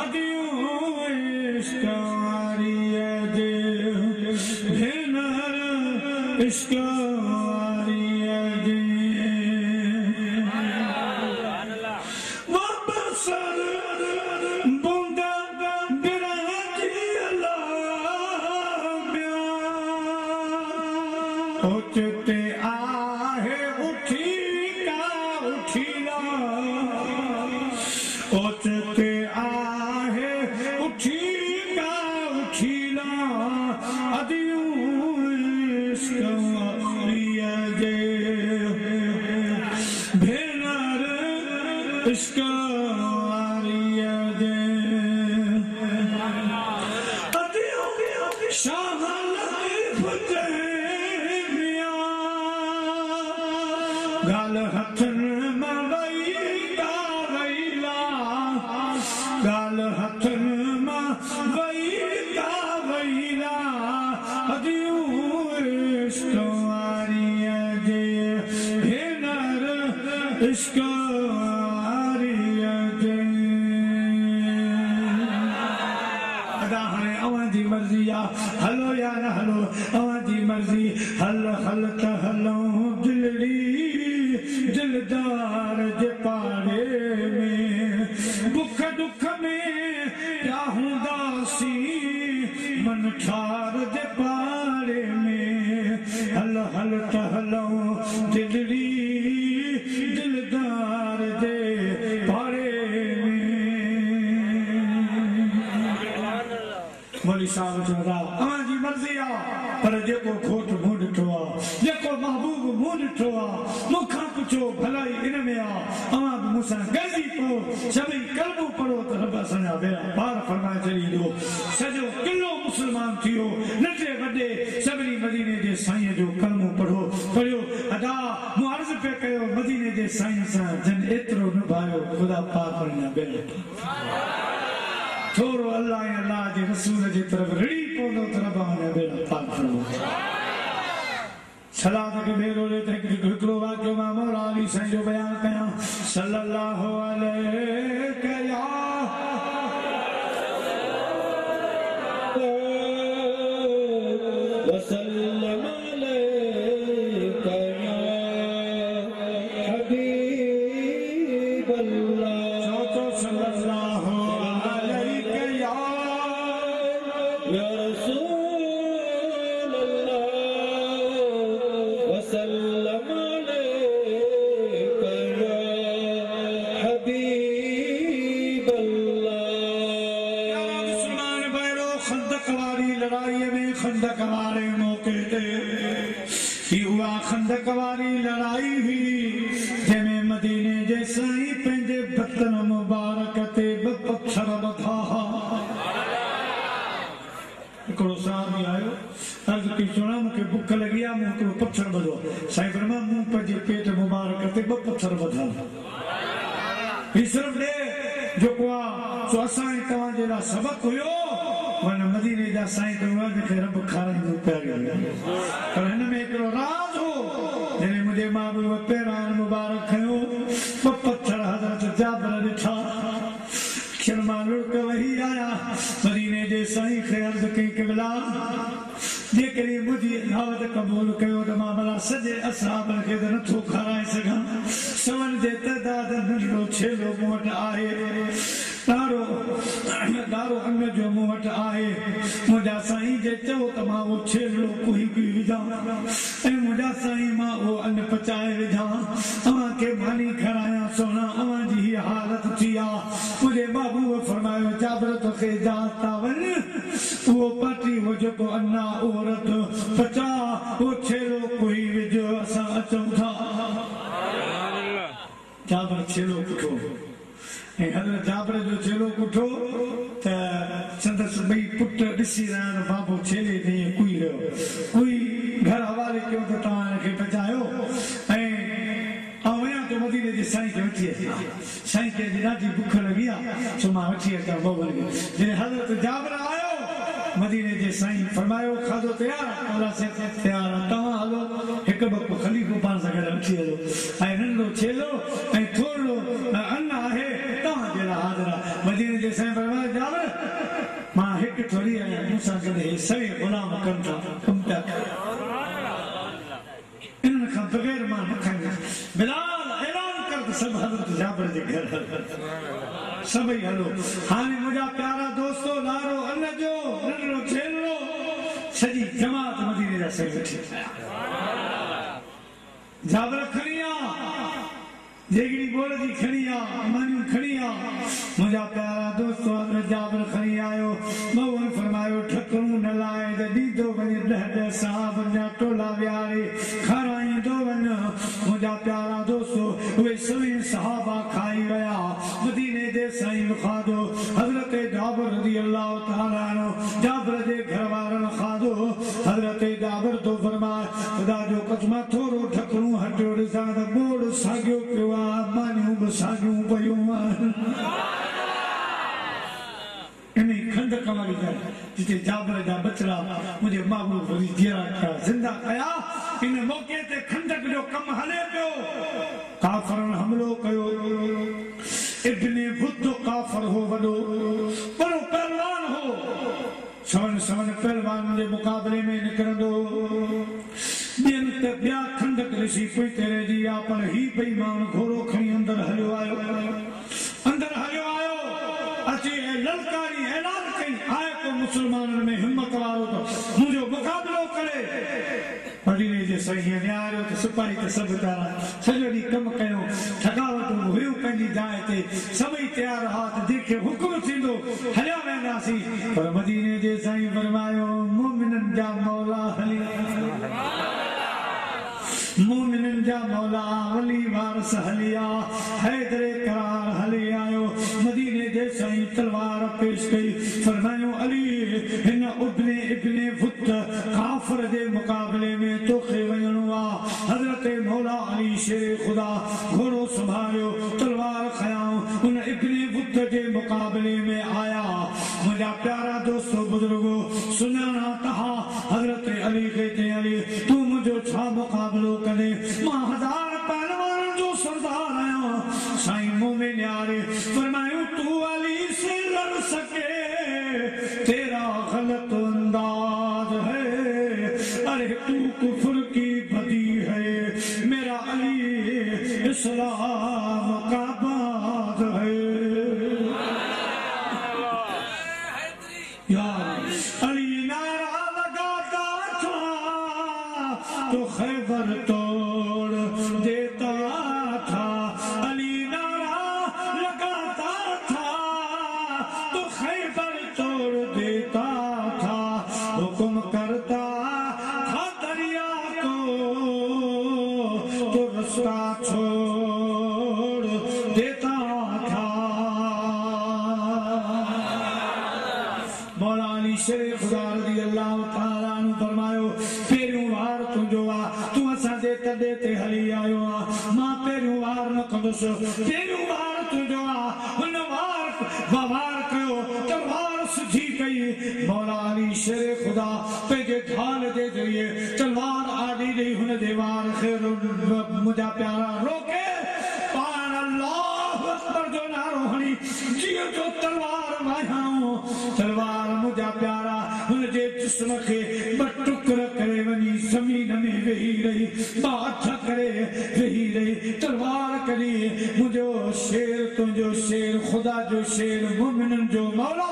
अदियूं इश्क वारीअ जे भेनर इश्क वारीअ जे उठते आहे उठीला उठीला उठते आहे उठीला उठीला अदियूं इश्क वारीअ जे भेनर इश्क वारीअ जे अदियूं शाह गाल हथन मां वई का वईला गाल हथन मां वई का वईला अदियूं इश्क वारीअ जे भेनर इश्क वारीअ जे अदा हाणे अवां जी मर्ज़ी आहे हलो या न हलो अवां जी मर्ज़ी हल हल त हलूं दिलड़ी दिलदार जे पाड़े में बुख दुख में क्या हूंदासी मन ठार जे पाड़े में हल हल त हलूं दिलड़ी दिलदार जे पाड़े में मौलवी साहब चवंदा अवां जी मर्ज़ी आहे पर जेको खोट मूं ॾिठो आहे जेको महबूब मूं ॾिठो आहे मूंखां पुछो भलाई इन में आहे अवां बि मूंसां गॾिजी पओ सभई कलमो पढ़ो त रब असांजा बेड़ा पार फरमाए छॾींदो सॼो किलो मुस्लमान थियो नंढे वॾे सभिनी मदीने जे साईं जो कलमो पढ़ो पढ़ियो अदा मूं अर्ज़ु पे कयो मदीने जे साईं सां जन एतिरो निभायो ख़ुदा पाक न बेल थोरो अल्लाह ऐं अल्लाह जे रसूल जे तरफ़ रिड़ी पवंदो त रब हुन बेल पाक फरमायो सलात के मेरो ले हिकिड़ो वाक़ियो मां मौला अली साईं जो बयान कयां सल्लल्लाहु अलैहि या वसल्लम अलैका या हबीब अल्लाह सल्लल्लाहु अलैहि या रसूल अल्लाह वसल्लम अलैका या हबीब अल्लाह। मुसलमान भाइयों खंदक वारी लड़ाई में खंदक वारे मौके ते ही हुआ खंदक वारी लड़ाई हुई जंहिंमें मदीने जे साईं पंहिंजे बतन मुबारक ते ब पत्थर बधा हिकिड़ो साहबी आयो अर्ज़ कई सुणा मूंखे बुख लॻी आहे मूं हिकिड़ो पत्थर ॿधो साईं फरमायो मूं पंहिंजे पेट मुबारक ते ॿ पत्थर ॿधा ही सिर्फ़ ॾे जेको आहे सो असां तव्हांजे लाइ सबक़ु हुयो मन मदीने जा साईं त मूंखे रब खाराईंदो प्यारियो पर हिन में हिकिड़ो राज़ हो जॾहिं मुंहिंजे मां बि पहिरां मुबारक खयो ॿ पत्थर हज़रत जाबिर ॾिठा शर्मा लुड़क वही आया मदीने जे साईं खे अर्ज़ कई क़िबला जेकॾहिं मुंहिंजी दावत क़बूल कयो त मां भला सॼे असहाबनि खे त नथो खाराए सघां सवन जे तइदाद नंढड़ो छेलो मूं वटि आहे ॾाढो अन्न जो मूं वटि आहे मुंहिंजा साईं जे चओ त मां उहो छेलो कोई बि विझां ऐं मुंहिंजा साईं मां उहो अन्न पचाए विझां अव्हांखे मानी खारायां सोना अव्हां जी हीअ हालत थी आहे मुंहिंजे बाबूअ फरमायो जाबिर तोखे इजाज़त था वञ उहो पाटी उहो जेको अन्न आहे उहो रत पचा उहो छेलो कोई विझ असां अचूं था जाबिर छेलो कुठो ऐं हज़रत जाबिर जो छेलो कुठो त संदसि ॿई पुट ॾिसी रहिया त बाबो छेले ते ईअं कुई रहियो कुई घर हवाले कयो त तव्हां हिनखे बचायो ऐं आउं वञा थो मदीने जे साईं खे वठी अचां साईं खे अॼु ॾाढी बुख लॻी आहे सो मां वठी अचां मोबाइल में जॾहिं हज़रत जाबिर आयो मदीने जे साईं फरमायो खाधो तयार तयार तव्हां हलो हिकु बको खलीफ़ो पाण सां गॾु वठी हलो ऐं नंढो छेलो ऐं थोरो अन्न आहे तव्हांजे लाइ हाज़िर आहे मदीने जे साईं फरमायो जाबिर मां हिकु थोरी आहियां मूंसां गॾु हे सवे ग़ुलाम कनि था कमु पिया इन्हनि खां बग़ैर मां न खाईंदुसि बिलाल ऐलान कर त सभु हज़रत जाबिर जे घर सभई हलो हाणे मुंहिंजा प्यारा दोस्तो लारो अन्न जो नंढड़ो छेलो सॼी जमात मदीने जा साईं वेठी जाबिर खणी आ जेगिड़ी बोल जी खणी आ मानियूं खणी आ मुंहिंजा प्यारा दोस्तो हज़रत जाबिर खणी आयो मऊन फरमायो ठकरूं न लाए त ॾींदो वञे 10 साहबनि जा टोला विहारे खाराईंदो वञ मुंहिंजा प्यारा दोस्तो उहे सभई सहाबा खाई विया मदीने जे साईं खाधो हज़रत जाबिर रज़ी अल्लाह ताला अन्हु जाबिर जे घर वारनि खाधो हज़रत जाबिर तो फरमाए ख़ुदा जो कसम थोरो ठकरूं हटियो ॾिसां त बोड़ साॻियो पियो आहे मानियूं बि साॻियूं पयूं आहिनि इन खंदक वारी ॻाल्हि जिते जाबिर जा बचड़ा मुंहिंजे महबूब वरी जीअरा कया ज़िंदा कया इन मौक़े ते खंदक जो कमु हले पियो काफ़रनि हमलो कयो इब्ने बुद्ध काफ़र हो वॾो बड़ो पहलवान हो सवन पहलवान जे मुक़ाबले में निकिरंदो ॿियनि त ॿिया खंदक ॾिसी पोइ तेरे जी आहे पर ही बेईमान घोड़ो खणी अंदरि हलियो आयो अची ललकारी ऐलान कई आए को मुसलमाननि में हिम्मत वारो त मुंहिंजो मुक़ाबिलो करे मदीने जे साईं निहारियो त सिपाही त सभु तारा सॼो ॾींहुं कमु कयो थकावटूं हुयूं पंहिंजी जाइ ते सभई तयार हुआ त जंहिंखे हुकुम थींदो हलिया वेंदासीं पर मदीने जे साईं फरमायो मोमिननि जा मौला हली मोमिननि जा मौला वली वारस हलिया हैदरे करार हली आयो मदीने जे साईं तलवार पेश कई फरमायो अली हिन इब्ने फुत काफ़र जे मुक़ाबले में तोखे वञणो आहे हज़रत मौला अली शेर खुदा घोड़ो संभालियो तलवार खयाऊं उन इब्ने बुद्ध के मुकाबले में आया मुझा प्यारा दोस्तों बुजुर्गो सुनाना कहा हजरत अली कहते अली तू मुझे छा मुकाबलो करे मां हजार पहलवान जो सरदार आया साईं मोमिन यारे फरमायो तू अली से लड़ सके तेरा गलत अंदाज है अरे तू कुफर की बदी है मेरा अली इस्लाम का बात है यार अली नारा लगाता था तो खैबर तोड़ देता था अली नारा लगाता था तो खैबर तोड़ देता था हुक्म करता था दरिया को तो रास्ता छोड़ देता था मौला अली शेर खुदा रज़ी अल्लाह तआला अन्हु फरमायो पहिरियों वार तुंहिंजो आहे तूं असां जे तॾहिं ते हली आयो आहे मां पहिरियों वार न कंदुसि पहिरियों वार तुंहिंजो आहे हुन वार कयो त वार सिधी कई मौला अली शेर खुदा पंहिंजे ढाल जे ज़रिए तलवार आॾी ॾेई हुन जे वार खे मुंहिंजा प्यारा रोके पाण अल्लाह अकबर जो नारो हणी जीअं जो तलवार वायाऊं तलवार मुंहिंजा प्यारा हुन जे जिस्म खे ॿ टुकर करे वञी ज़मीन में वेही रही बाथ करे वेही रही तलवार करी मुंहिंजो शेर तुंहिंजो शेर ख़ुदा जो शेर मोमिननि जो मौला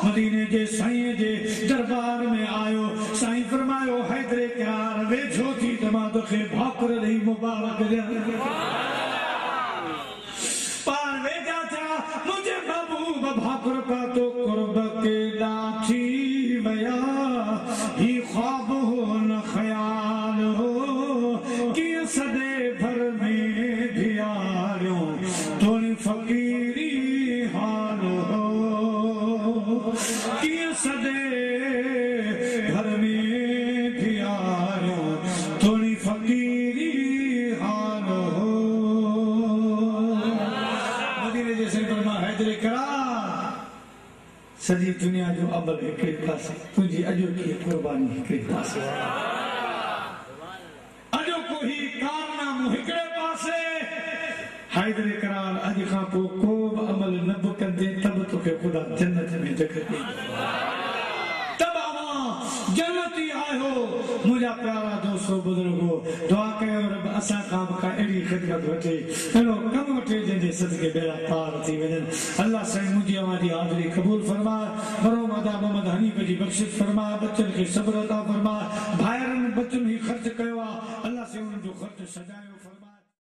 मदीने जे साईं जे दरबार में आयो साईं फरमायो हैदरे करार वेझो थी त मां तोखे भाकुर ॾेई मुबारक ॾियां पाण वेझा थिया मुंहिंजे महबूब भाकुर पातो कुर्ब के लाठी वया ही ख्वाब हो न ख्याल हो कि सदे भर में धियारो थोड़ी फकीरी हाल हो कि सदे भर में धियारो थोड़ी फकीरी हाल हो मदीने जैसे फरमा हैदर करार सॼी दुनिया जो अमल हिकिड़े पासे तुंहिंजी अॼोकी कुर्बानी हिकिड़े पासे अॼोको ही कारनामो हिकिड़े पासे हैदर करार अॼु खां पोइ को बि अमल न बि कंदे तब तोखे ख़ुदा जन्नत में जॻह ॾे तब अवां जन्नती आहियो मुंहिंजा प्यारा दोस्तो बुज़ुर्गो दुआ कयो रब असां खां बि का अहिड़ी ख़िदमत वठे अहिड़ो कमु वठे जंहिंजे सदके बेड़ा पार थी वञनि अल्लाह साईं मुंहिंजी अवां जी हाज़िरी क़बूल फरमा मरो मदा मोहम्मद हनीफ़ जी बख़्शिश फरमा बच्चन खे सब्र अता फरमा भाई